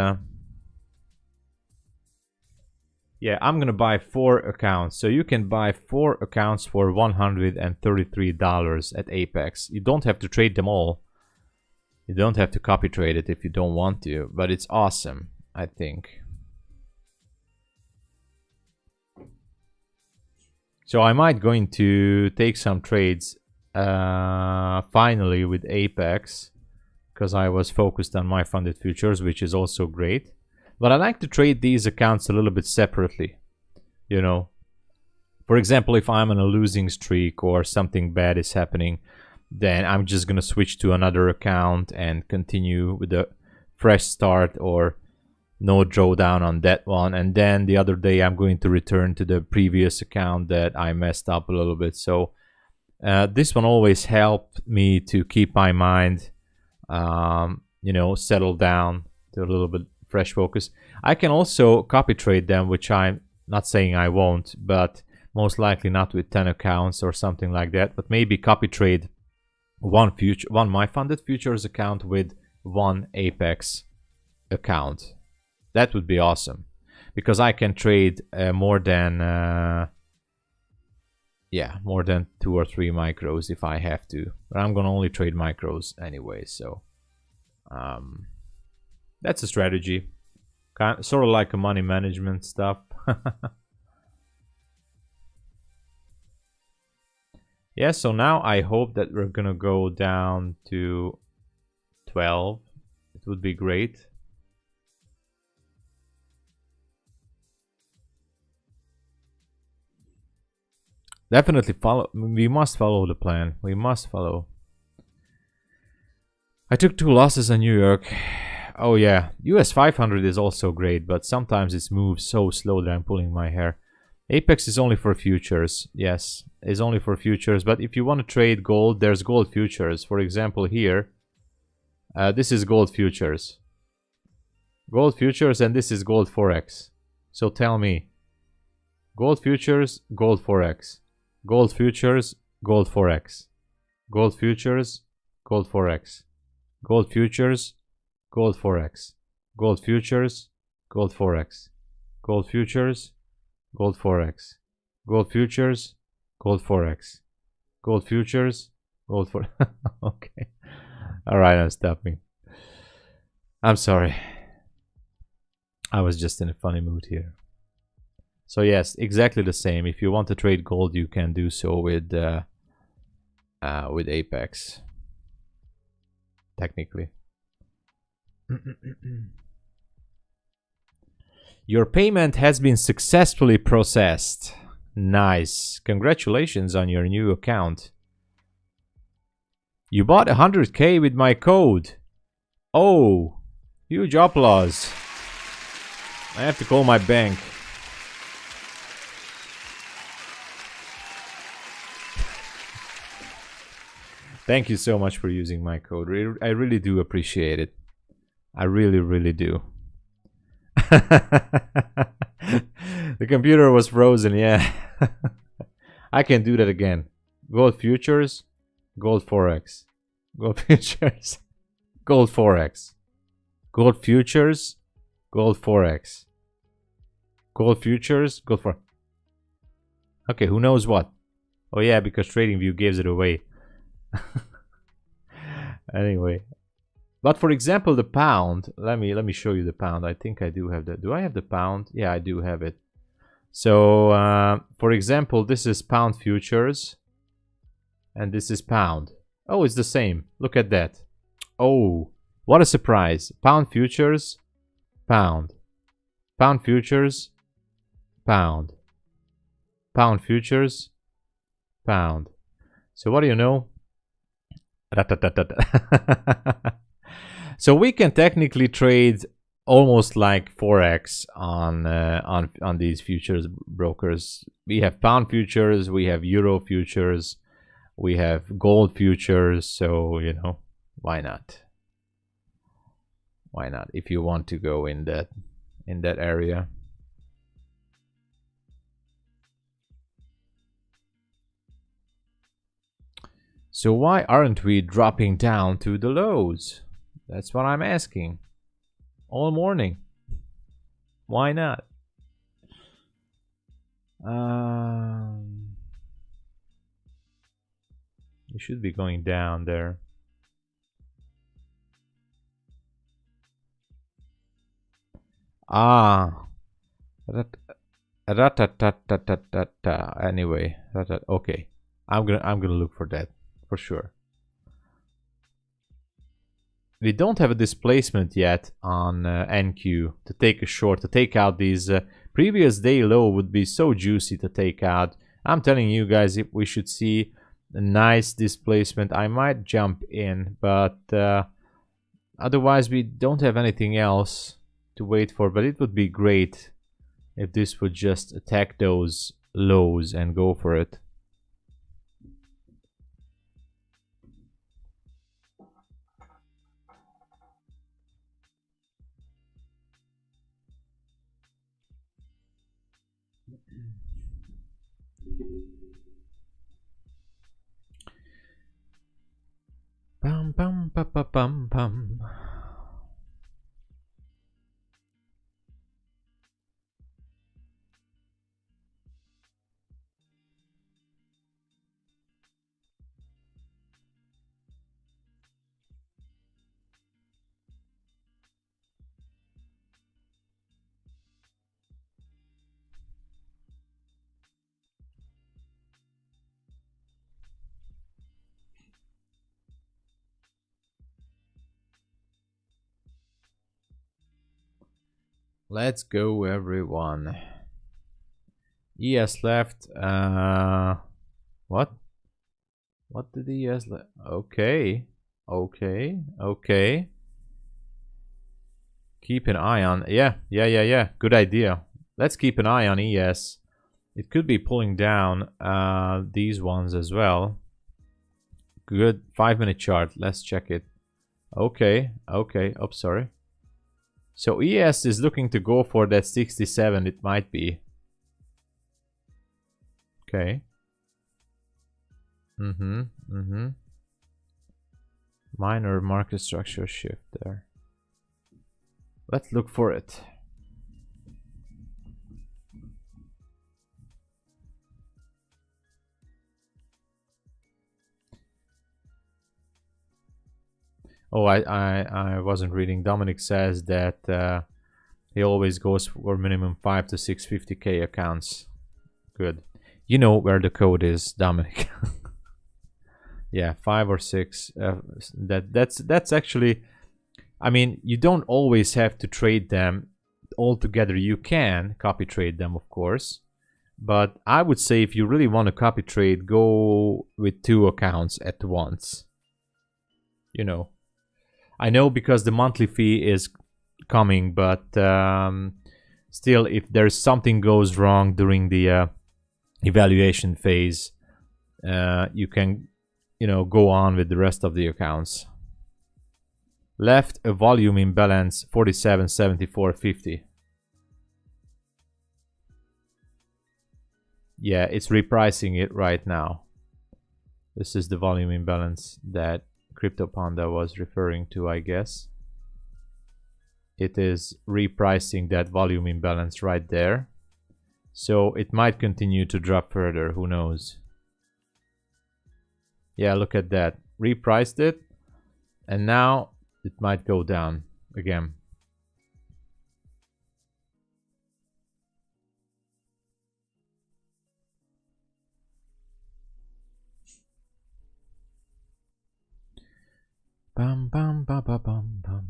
yeah, I'm gonna buy 4 accounts. So you can buy 4 accounts for $133 at Apex. You don't have to trade them all. You don't have to copy trade it if you don't want to, but it's awesome, I think. So I might going to take some trades finally with Apex because I was focused on my funded futures, which is also great. But I like to trade these accounts a little bit separately, you know. For example, if I'm on a losing streak or something bad is happening, then I'm just gonna switch to another account and continue with a fresh start or no drawdown on that one. And then the other day I'm going to return to the previous account that I messed up a little bit. So this one always helped me to keep my mind, you know, settle down to a little bit fresh focus. I can also copy trade them, which I'm not saying I won't, but most likely not with 10 accounts or something like that. But maybe copy trade one my funded futures account with 1 Apex account. That would be awesome because I can trade more than more than 2 or 3 micros if I have to. But I'm gonna only trade micros anyway, so that's a strategy, sort of like a money management stuff. Yeah, so now I hope that we're gonna go down to 12. It would be great. Definitely follow. We must follow the plan. We must follow. I took 2 losses on New York. Oh yeah, US 500 is also great, but sometimes it moves so slow that I'm pulling my hair. Apex is only for futures. Yes, is only for futures. But if you want to trade gold, there's gold futures. For example, here, this is gold futures. Gold futures, and this is gold forex. So tell me, gold futures, gold forex. Gold futures, gold forex. Gold futures, gold forex. Gold futures, gold forex. Gold futures, gold forex. Gold futures, gold forex. Gold futures, gold forex. Gold futures, gold for. Okay. All right, I'm stopping. I'm sorry. I was just in a funny mood here. So yes, exactly the same. If you want to trade gold, you can do so with Apex. Technically. Your payment has been successfully processed. Nice. Congratulations on your new account. You bought 100K with my code. Oh, huge applause. I have to call my bank. Thank you so much for using my code. I really do appreciate it. I really, really do. The computer was frozen, yeah. I can do that again. Gold futures, gold forex. Gold futures, gold forex. Gold futures, gold forex. Gold futures, gold for. Okay, who knows what? Oh yeah, because TradingView gives it away. Anyway. But for example, the pound, let me show you the pound. I think I do have that. Do I have the pound? Yeah, I do have it. So, for example, this is pound futures. And this is pound. Oh, it's the same. Look at that. Oh, what a surprise. Pound futures, pound. Pound futures, pound. Pound futures, pound. So what do you know? So we can technically trade almost like forex on these futures brokers. We have pound futures, we have euro futures, we have gold futures. So you know, why not? Why not? If you want to go in that area. So why aren't we dropping down to the lows? That's what I'm asking. All morning. Why not? You should be going down there. Anyway, okay. I'm gonna look for that for sure. We don't have a displacement yet on NQ to take a short, to take out these previous day low would be so juicy to take out. I'm telling you guys, if we should see a nice displacement, I might jump in, but otherwise we don't have anything else to wait for. But it would be great if this would just attack those lows and go for it. Bum bum ba ba bum bum. Let's go, everyone. ES left. What? What did ES left? Okay. Okay. Keep an eye on. Yeah. Good idea. Let's keep an eye on ES. It could be pulling down these ones as well. Good. 5-minute chart. Let's check it. Okay. Oh, sorry. So ES is looking to go for that 67. It might be. Okay. Minor market structure shift there. Let's look for it. Oh, I wasn't reading. Dominic says that he always goes for minimum 5 to 650k accounts. Good. You know where the code is, Dominic. Yeah, 5 or 6. That's actually. I mean, you don't always have to trade them all together. You can copy trade them, of course. But I would say if you really want to copy trade, go with 2 accounts at once. You know. I know because the monthly fee is coming, but still, if there's something goes wrong during the evaluation phase, you can, you know, go on with the rest of the accounts. Left a volume imbalance 47.74.50. Yeah, it's repricing it right now. This is the volume imbalance that CryptoPanda was referring to, I guess. It is repricing that volume imbalance right there. So it might continue to drop further, who knows. Yeah, look at that. Repriced it, and now it might go down again. Bam bam ba ba bam bam.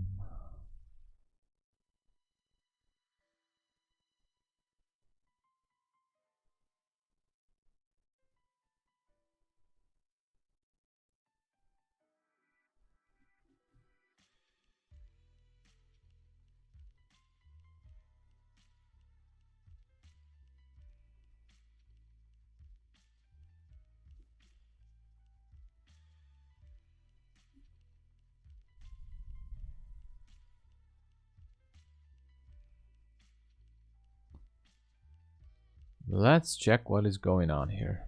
Let's check what is going on here.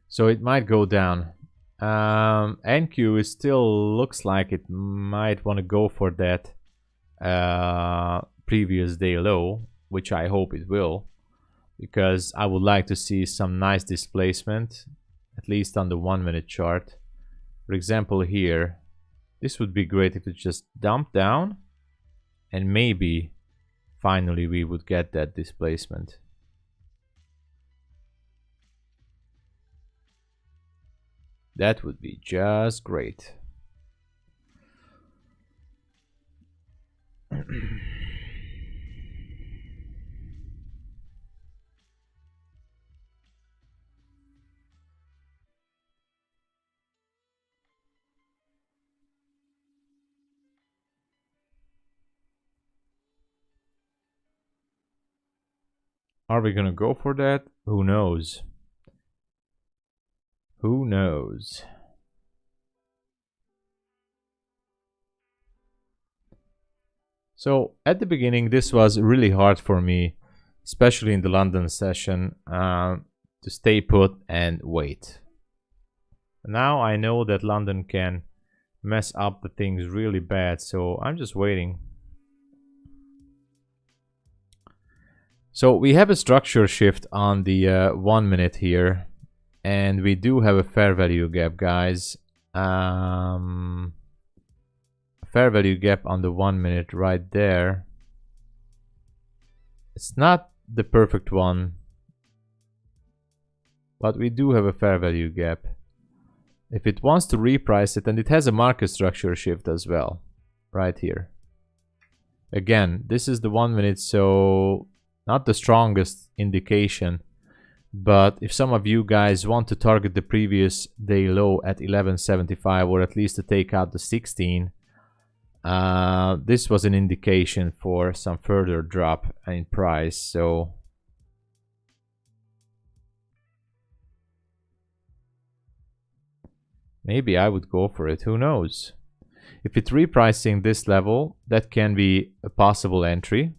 So it might go down. NQ is still looks like it might want to go for that previous day low, which I hope it will, because I would like to see some nice displacement, at least on the 1 minute chart. For example, here, this would be great if it just dumped down, and maybe finally we would get that displacement. That would be just great. Are we gonna go for that? Who knows? Who knows? So at the beginning, this was really hard for me, especially in the London session, to stay put and wait. Now I know that London can mess up the things really bad, so I'm just waiting. So we have a structure shift on the 1 minute here, and we do have a fair value gap, guys. Fair value gap on the 1 minute right there. It's not the perfect one, but we do have a fair value gap. If it wants to reprice it, and it has a market structure shift as well, right here. Again, this is the 1 minute, so not the strongest indication, but if some of you guys want to target the previous day low at 11.75, or at least to take out the 16, this was an indication for some further drop in price. So maybe I would go for it, who knows? If it's repricing this level, that can be a possible entry.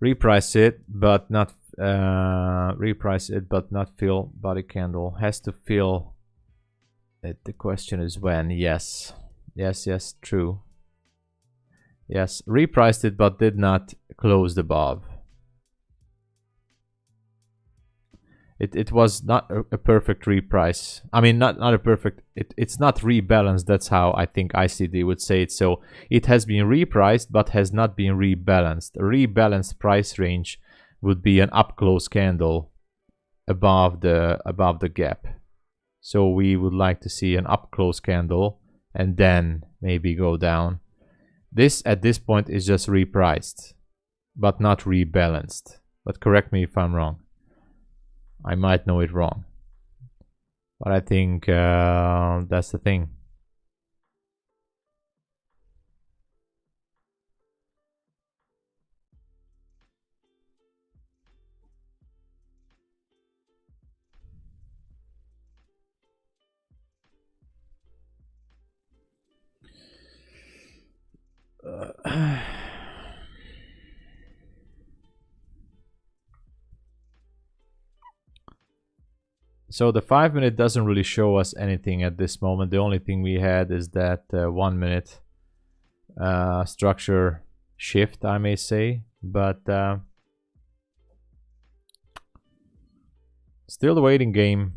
Reprice it, but not fill body candle. Has to fill it. The question is when. Yes, true. Yes, repriced it, but did not close the above. It was not a perfect reprice. I mean, not a perfect. It's not rebalanced. That's how I think ICD would say it. So it has been repriced, but has not been rebalanced. A rebalanced price range would be an up close candle above the gap. So we would like to see an up close candle and then maybe go down. This at this point is just repriced, but not rebalanced. But correct me if I'm wrong. I might know it wrong, but I think that's the thing. So the 5 minute doesn't really show us anything at this moment. The only thing we had is that 1 minute structure shift, I may say, but still the waiting game,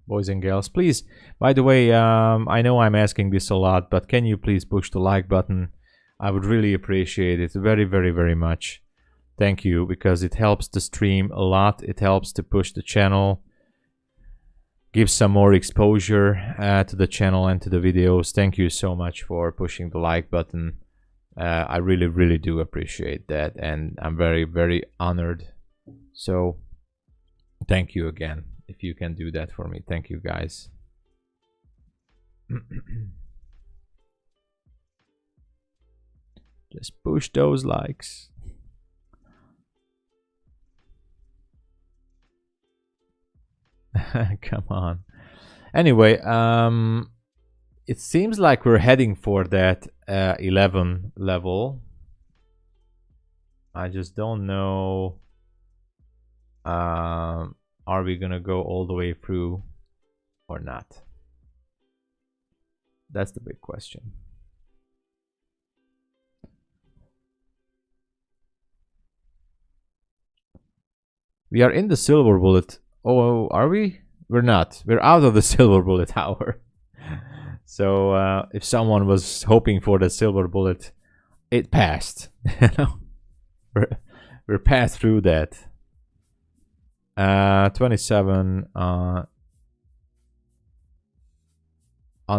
boys and girls. Please, by the way, I know I'm asking this a lot, but can you please push the like button? I would really appreciate it very, very, very much. Thank you, because it helps the stream a lot. It helps to push the channel, give some more exposure to the channel and to the videos. Thank you so much for pushing the like button. I really, really do appreciate that, and I'm very, very honored. So thank you again if you can do that for me. Thank you, guys. Just push those likes. Come on. Anyway, it seems like we're heading for that 11 level. I just don't know. Are we gonna go all the way through or not? That's the big question. We are in the silver bullet. Oh, are we? We're not. We're out of the silver bullet hour. So if someone was hoping for the silver bullet, it passed. You know, we're passed through that. 27 on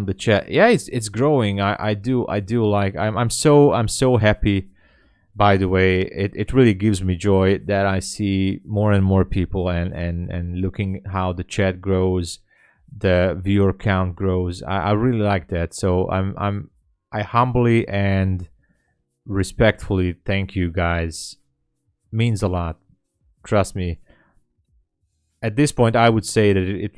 the chat. Yeah, it's growing. I do like. I'm so happy. By the way, it really gives me joy that I see more and more people and looking how the chat grows, the viewer count grows. I really like that. So I humbly and respectfully thank you guys. Means a lot. Trust me. At this point, I would say that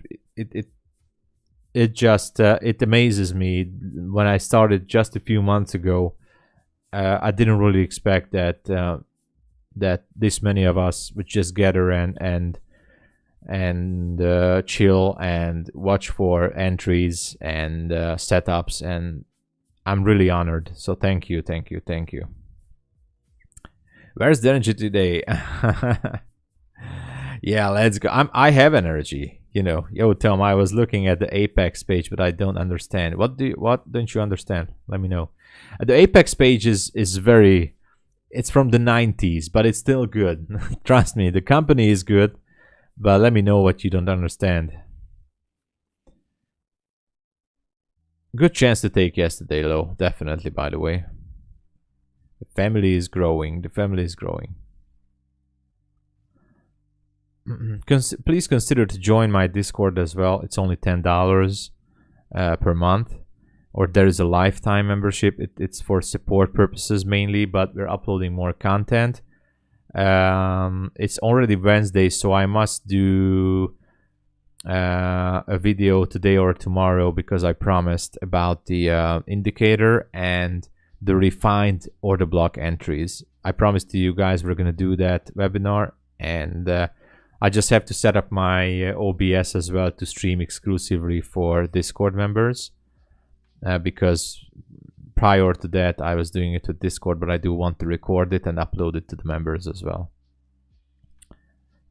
it just it amazes me. When I started just a few months ago, I didn't really expect that that this many of us would just gather and chill and watch for entries and setups, and I'm really honored. So thank you. Where's the energy today? Yeah, let's go. I have energy. You know, yo Tom, I was looking at the Apex page, but I don't understand. What don't you understand? Let me know. The Apex page is very, it's from the 90s, but it's still good. Trust me, the company is good, but let me know what you don't understand. Good chance to take yesterday low, definitely, by the way. The family is growing. Please consider to join my Discord as well. It's only $10 per month. Or there is a lifetime membership. It's for support purposes mainly, but we're uploading more content. It's already Wednesday, so I must do a video today or tomorrow because I promised about the indicator and the refined order block entries. I promised to you guys we're going to do that webinar, and I just have to set up my OBS as well to stream exclusively for Discord members. Because prior to that I was doing it with Discord, but I do want to record it and upload it to the members as well.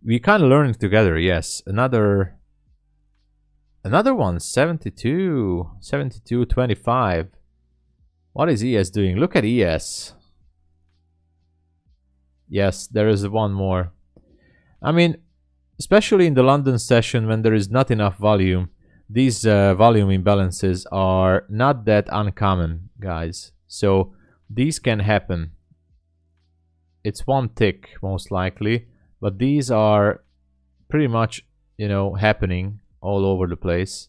We kind of learning together. Yes, another one, 72.25. What is ES doing? Look at ES. Yes, there is one more. I mean, especially in the London session when there is not enough volume, these volume imbalances are not that uncommon, guys. So these can happen. It's one tick most likely, but these are pretty much, you know, happening all over the place.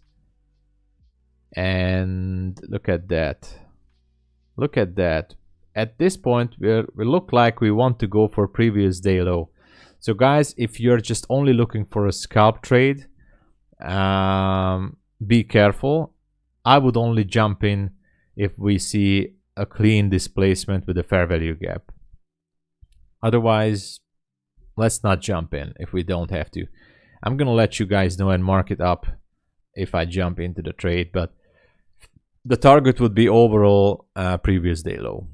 And look at that. Look at that. At this point, we look like we want to go for previous day low. So guys, if you're just only looking for a scalp trade, be careful. I would only jump in if we see a clean displacement with a fair value gap. Otherwise, let's not jump in if we don't have to. I'm gonna let you guys know and mark it up if I jump into the trade, but the target would be overall previous day low,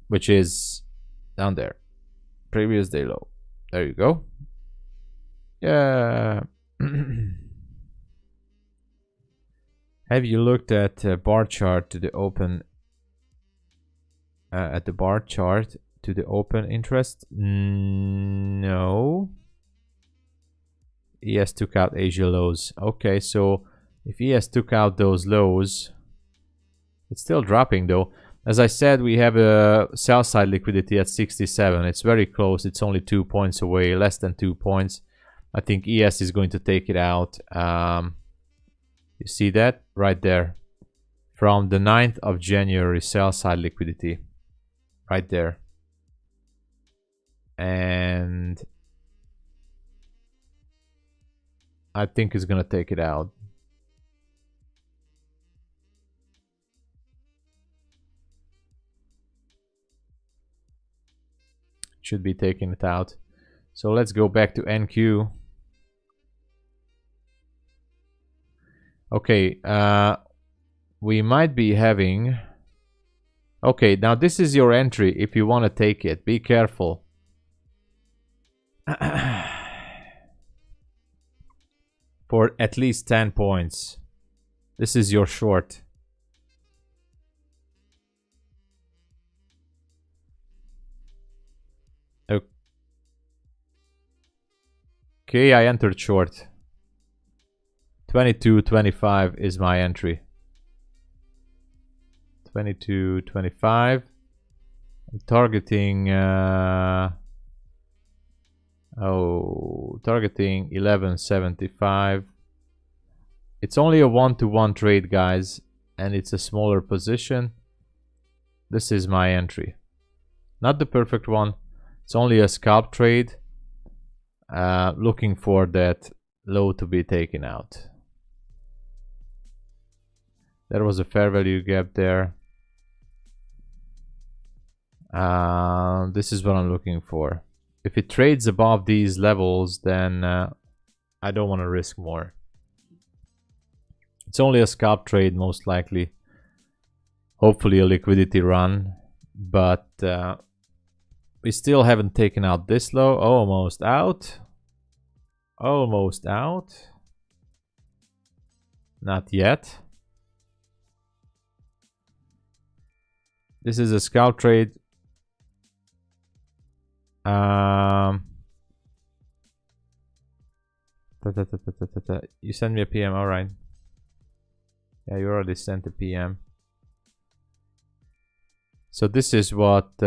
which is down there. Previous day low. There you go. Yeah. Have you looked at bar chart to the open? At the bar chart to the open interest? No. ES took out Asia lows. Okay, so if ES took out those lows, it's still dropping though. As I said, we have a sell side liquidity at 67. It's very close. It's only 2 points away, less than 2 points. I think ES is going to take it out. You see that right there? From the 9th of January, sell side liquidity. Right there. And I think it's gonna take it out. Should be taking it out. So let's go back to NQ. Okay, we might be having... Okay, now this is your entry if you want to take it. Be careful. For at least 10 points. This is your short. Okay, I entered short. 22.25 is my entry. 22.25. I'm targeting targeting 11.75. It's only a 1-to-1 trade, guys, and it's a smaller position. This is my entry. Not the perfect one. It's only a scalp trade. Looking for that low to be taken out. There was a fair value gap there. This is what I'm looking for. If it trades above these levels, then I don't want to risk more. It's only a scalp trade, most likely. Hopefully a liquidity run, but we still haven't taken out this low. Almost out. Almost out. Not yet. This is a scalp trade. You send me a PM, all right. Yeah, you already sent a PM. So this is what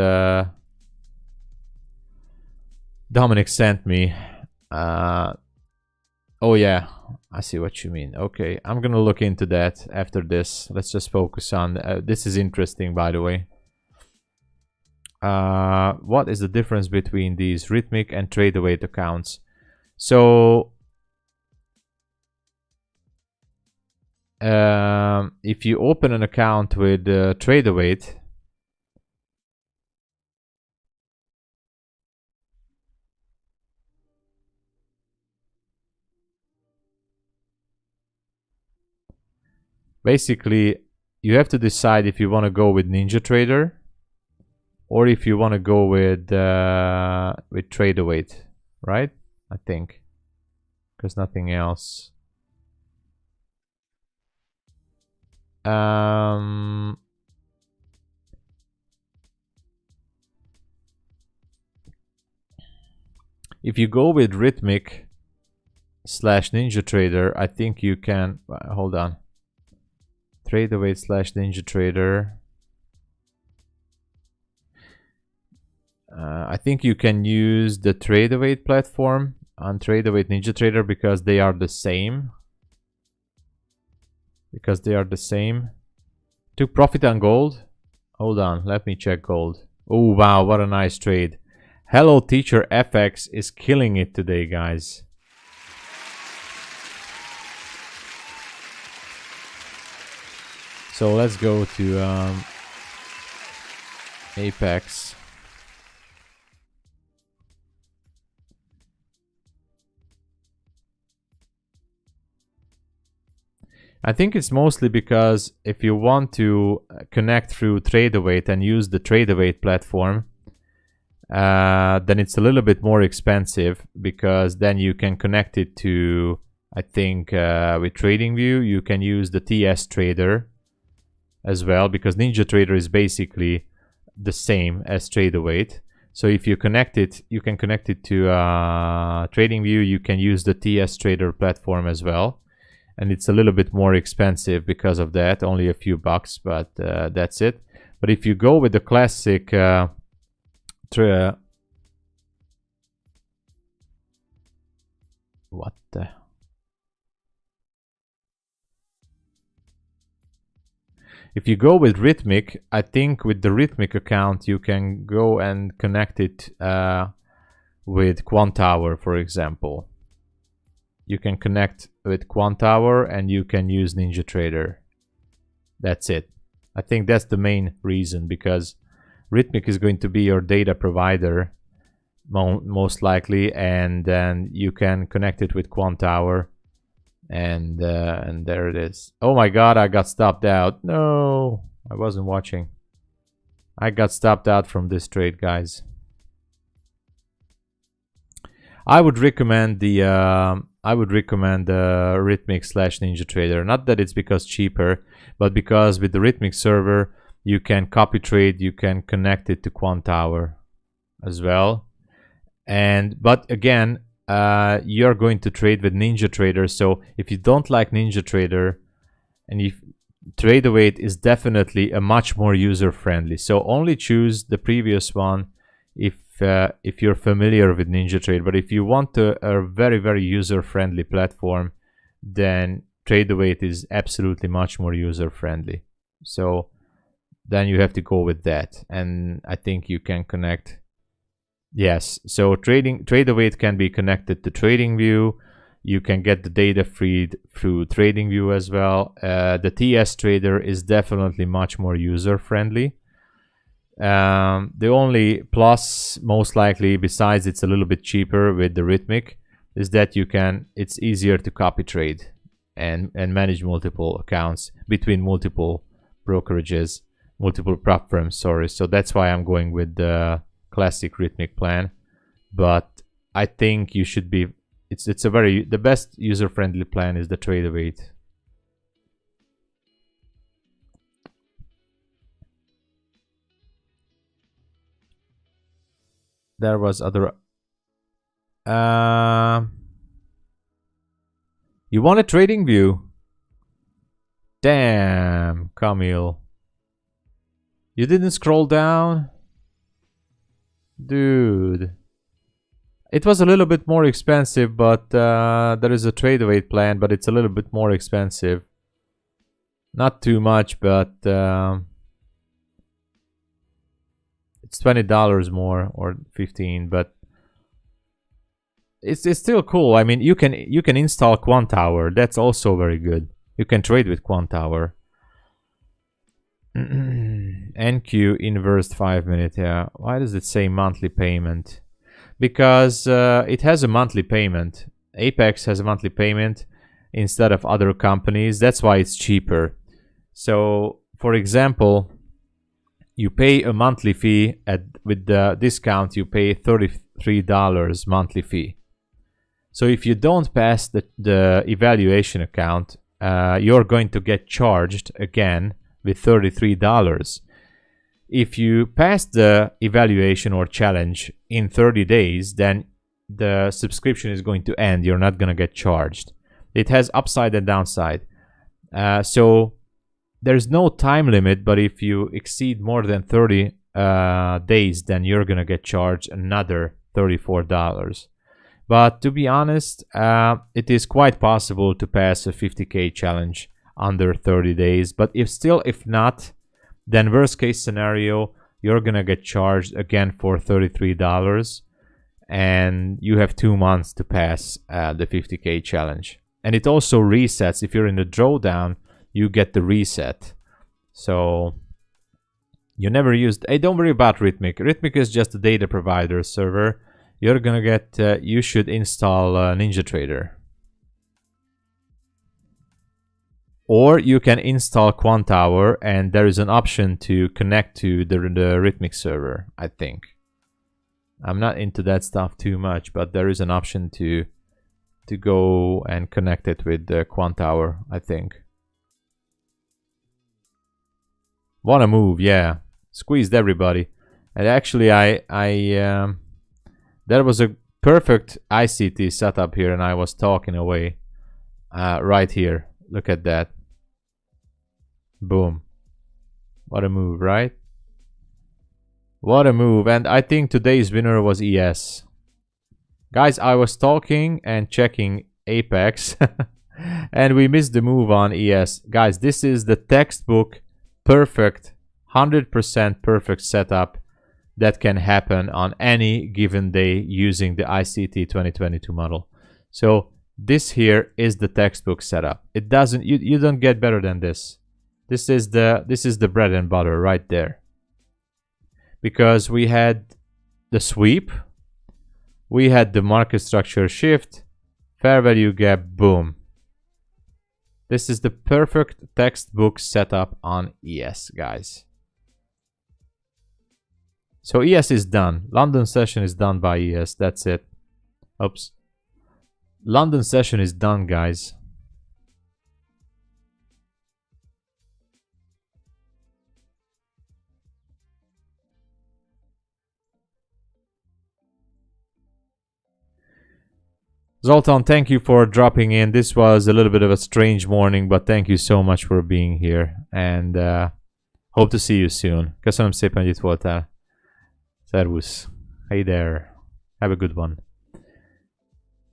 Dominic sent me. Oh yeah, I see what you mean. Okay, I'm gonna look into that after this. Let's just focus on this. Is interesting, by the way. What is the difference between these Rithmic and Tradeaway accounts? So if you open an account with Tradeaway, basically you have to decide if you want to go with NinjaTrader or if you want to go with Tradeaway, right? I think, because nothing else. If you go with Rithmic / NinjaTrader, I think you can hold on. Tradeaway / NinjaTrader. I think you can use the Tradeaway platform on Tradeaway NinjaTrader because they are the same. Took profit on gold. Hold on, let me check gold. Oh wow, what a nice trade. Hello Teacher FX is killing it today, guys. So let's go to Apex. I think it's mostly because if you want to connect through Tradeawait and use the Tradeawait platform, then it's a little bit more expensive, because then you can connect it to, I think with TradingView, you can use the TS Trader as well, because NinjaTrader is basically the same as Tradeawait. So if you connect it, you can connect it to TradingView, you can use the TS Trader platform as well. And it's a little bit more expensive because of that, only a few bucks, but that's it. But if you go with the classic what the? If you go with Rithmic, I think with the Rithmic account you can go and connect it with Quantower, for example. You can connect with Quantower and you can use NinjaTrader. That's it. I think that's the main reason, because Rithmic is going to be your data provider most likely, and then you can connect it with Quantower, and there it is. Oh my god, I got stopped out. No, I wasn't watching. I got stopped out from this trade, guys. I would recommend the Rithmic / NinjaTrader. Not that it's because cheaper, but because with the Rithmic server you can copy trade, you can connect it to Quantower as well. But again, you're going to trade with NinjaTrader. So if you don't like NinjaTrader, and if Tradeawait is definitely a much more user-friendly. So only choose the previous one if you're familiar with NinjaTrader. But if you want a very, very user-friendly platform, then Tradeawait is absolutely much more user-friendly. So then you have to go with that. And I think you can connect. Yes, so Tradeawait can be connected to TradingView. You can get the data feed through TradingView as well. The TS Trader is definitely much more user-friendly. The only plus, most likely, besides it's a little bit cheaper with the Rithmic, is that it's easier to copy trade and manage multiple accounts between multiple brokerages, multiple prop firms, sorry. So that's why I'm going with the classic Rithmic plan. But I think you should be, the best user-friendly plan is the Tradeawait. There was other. You want a TradingView? Damn, Camille. You didn't scroll down? Dude. It was a little bit more expensive, but there is a Tradeawait plan, but it's a little bit more expensive. Not too much, but it's $20 more, or 15, but it's still cool. I mean, you can install Quantower. That's also very good. You can trade with Quantower. NQ inversed 5-minute. Yeah. Why does it say monthly payment? Because it has a monthly payment. Apex has a monthly payment instead of other companies. That's why it's cheaper. So, for example, you pay a monthly fee with the discount. You pay $33 monthly fee. So if you don't pass the evaluation account, you're going to get charged again with $33. If you pass the evaluation or challenge in 30 days, then the subscription is going to end. You're not going to get charged. It has upside and downside. So there's no time limit, but if you exceed more than 30 days, then you're going to get charged another $34. But to be honest, it is quite possible to pass a 50K challenge under 30 days. But if not, then worst case scenario, you're going to get charged again for $33. And you have 2 months to pass the 50K challenge. And it also resets. If you're in the drawdown, you get the reset. So you never used. Hey, don't worry about Rithmic. Rithmic is just a data provider server. You're gonna get. You should install NinjaTrader. or you can install Quantower, and there is an option to connect to the Rithmic server, I think. I'm not into that stuff too much, but there is an option to go and connect it with the Quantower, I think. What a move, yeah. Squeezed everybody. And actually, there was a perfect ICT setup here, and I was talking away right here. Look at that. Boom. What a move, right? What a move. And I think today's winner was ES. Guys, I was talking and checking Apex and we missed the move on ES. Guys, this is the textbook perfect, 100% perfect setup that can happen on any given day using the ICT 2022 model. So this here is the textbook setup. It doesn't, you don't get better than this. This is the bread and butter right there. Because we had the sweep, we had the market structure shift, fair value gap, boom. This is the perfect textbook setup on ES, guys. So ES is done. London session is done by ES. That's it. Oops. London session is done, guys. Zoltan, thank you for dropping in. This was a little bit of a strange morning, but thank you so much for being here. And hope to see you soon. Köszönöm szépen, hogy itt voltál. Servus. Hey there. Have a good one.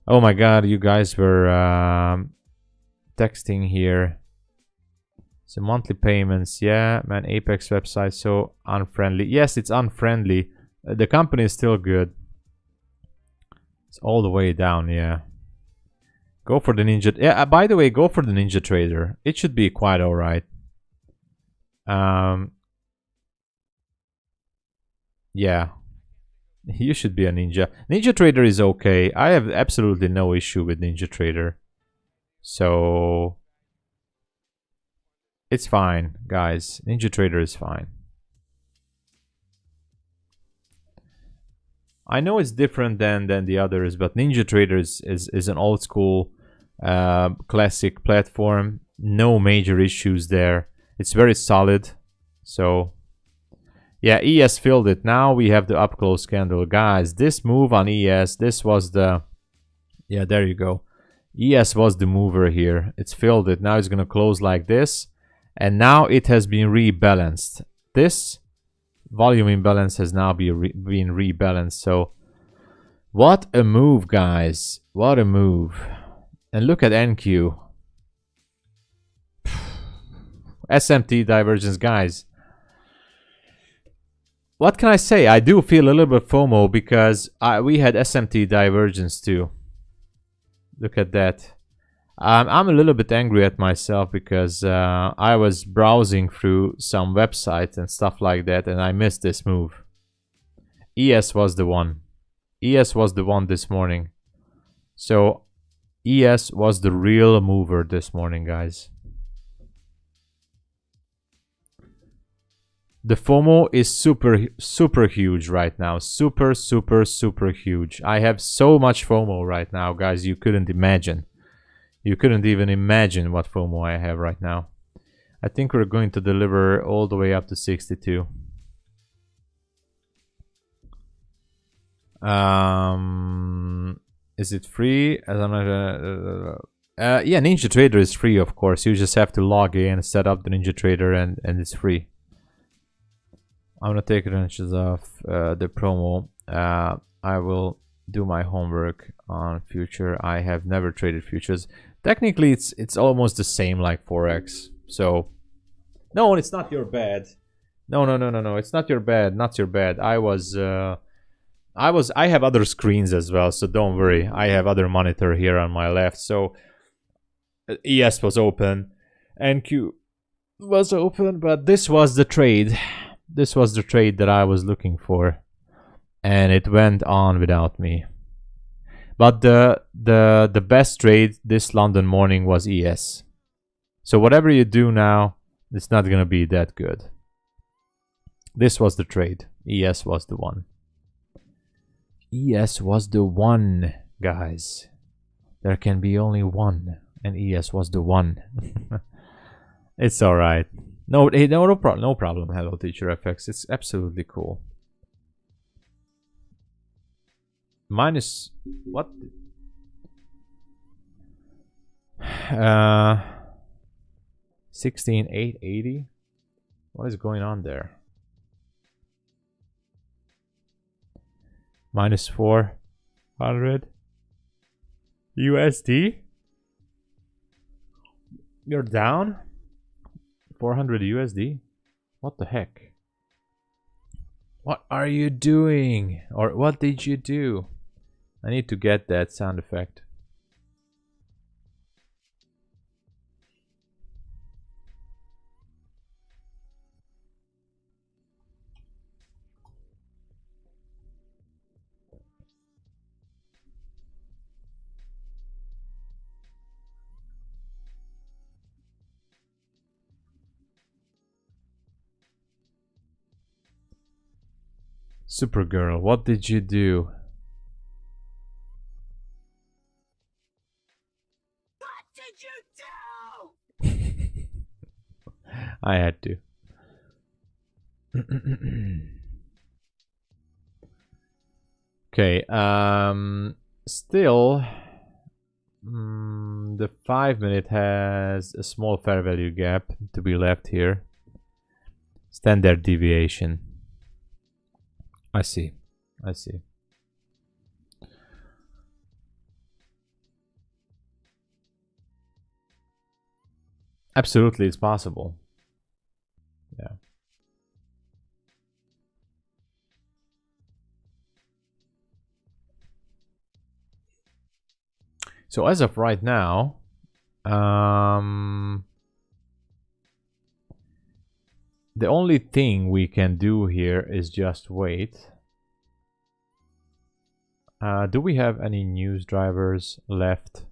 Oh my god, you guys were texting here. So monthly payments, yeah, man, Apex website so unfriendly. Yes, it's unfriendly. The company is still good. It's all the way down, yeah. Go for the Ninja. Yeah, by the way, go for the Ninja Trader. It should be quite alright. Yeah. You should be a Ninja. Ninja Trader is okay. I have absolutely no issue with Ninja Trader. So it's fine, guys. Ninja Trader is fine. I know it's different than the others, but Ninja Trader is an old school classic platform. No major issues there. It's very solid. So yeah, ES filled it. Now we have the up close candle. Guys, this move on ES, this was the, yeah, there you go. ES was the mover here. It's filled it. Now it's going to close like this. And now it has been rebalanced. This volume imbalance has now been rebalanced. So what a move, guys. What a move. And look at NQ. SMT divergence, guys. What can I say? I do feel a little bit FOMO because we had SMT divergence too. Look at that. I'm a little bit angry at myself because I was browsing through some websites and stuff like that, and I missed this move. ES was the one. ES was the one this morning. So ES was the real mover this morning, guys. The FOMO is super huge right now. Super huge. I have so much FOMO right now, guys. You couldn't imagine. You couldn't even imagine what FOMO I have right now. I think we're going to deliver all the way up to 62. Is it free? Yeah, Ninja Trader is free, of course. You just have to log in, set up the Ninja Trader, and it's free. I'm gonna take advantage of the promo. I will do my homework on future. I have never traded futures. Technically, it's almost the same like Forex. So, no, it's not your bad. No. It's not your bad. Not your bad. I have other screens as well, so don't worry. I have other monitor here on my left. So, ES was open, NQ was open, but this was the trade. This was the trade that I was looking for, and it went on without me. But the best trade this London morning was ES. So whatever you do now, it's not gonna be that good. This was the trade. ES was the one. ES was the one, guys. There can be only one, and ES was the one. It's all right. No problem. Hello, Teacher FX. It's absolutely cool. Minus what? 16,880. What is going on there? Minus 400 USD. You're down 400 USD. What the heck? What are you doing? Or what did you do? I need to get that sound effect. Supergirl, what did you do? What did you do? I had to. Okay, still the 5 minute has a small fair value gap to be left here. Standard deviation. I see. Absolutely, it's possible. Yeah. So as of right now, the only thing we can do here is just wait. Do we have any news drivers left?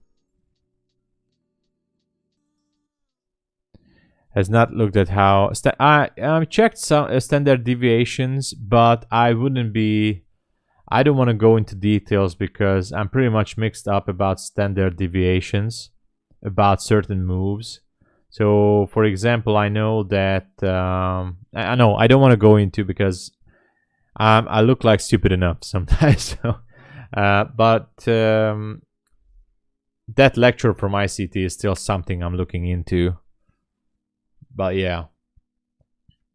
Has not looked at how... I checked some standard deviations, but I wouldn't be... I don't want to go into details because I'm pretty much mixed up about standard deviations, about certain moves. So, for example, I know that... I know, I don't want to go into because I look like stupid enough sometimes. So, but that lecture from ICT is still something I'm looking into. But yeah,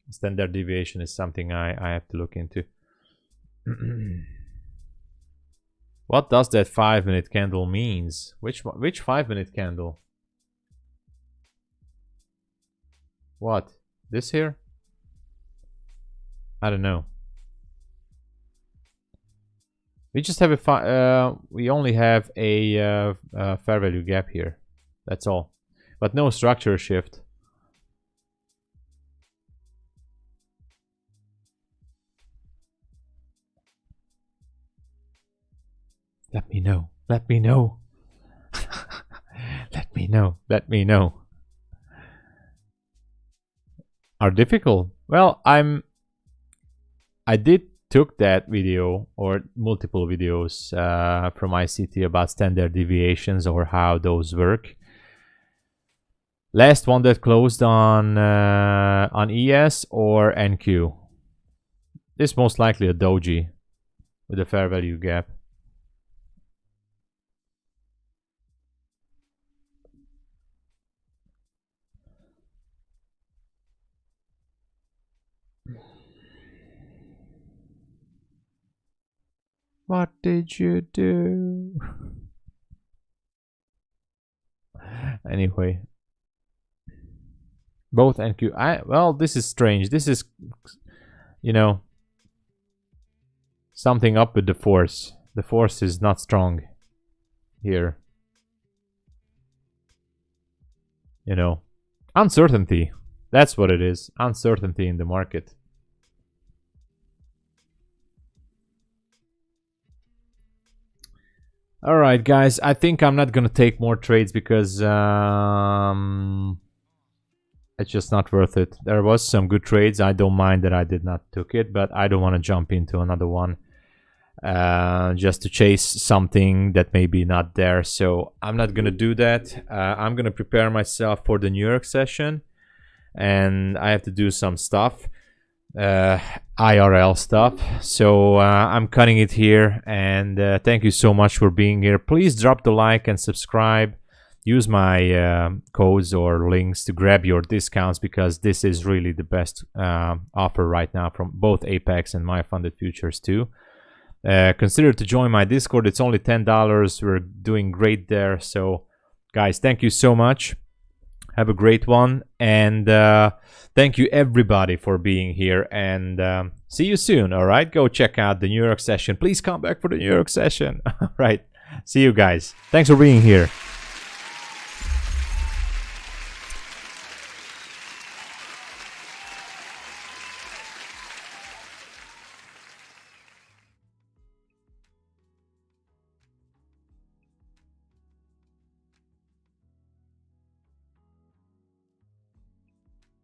standard deviation is something I have to look into. What does that 5 minute candle means? Which 5 minute candle? What? This here? I don't know. We just have we only have a fair value gap here. That's all. But no structure shift. Let me know. Let me know. Let me know. Let me know. Are difficult? Well, I took that video or multiple videos from ICT about standard deviations or how those work. Last one that closed on ES or NQ. This most likely a doji with a fair value gap. What did you do? Anyway. Both NQ. Well, this is strange. This is, you know, something up with the force. The force is not strong here. You know, uncertainty. That's what it is. Uncertainty in the market. All right, guys. I think I'm not gonna take more trades because It's just not worth it. There was some good trades. I don't mind that I did not took it, but I don't want to jump into another one just to chase something that may be not there. So I'm not gonna do that. I'm gonna prepare myself for the New York session, and I have to do some stuff, IRL stuff. So I'm cutting it here, and thank you so much for being here. Please drop the like and subscribe. Use my codes or links to grab your discounts, because this is really the best offer right now from both Apex and My Funded Futures too. Consider to join my Discord. It's only $10. We're doing great there. So guys, thank you so much. Have a great one, and thank you everybody for being here, and see you soon. All right, go check out the New York session. Please come back for the New York session. All right, see you guys. Thanks for being here.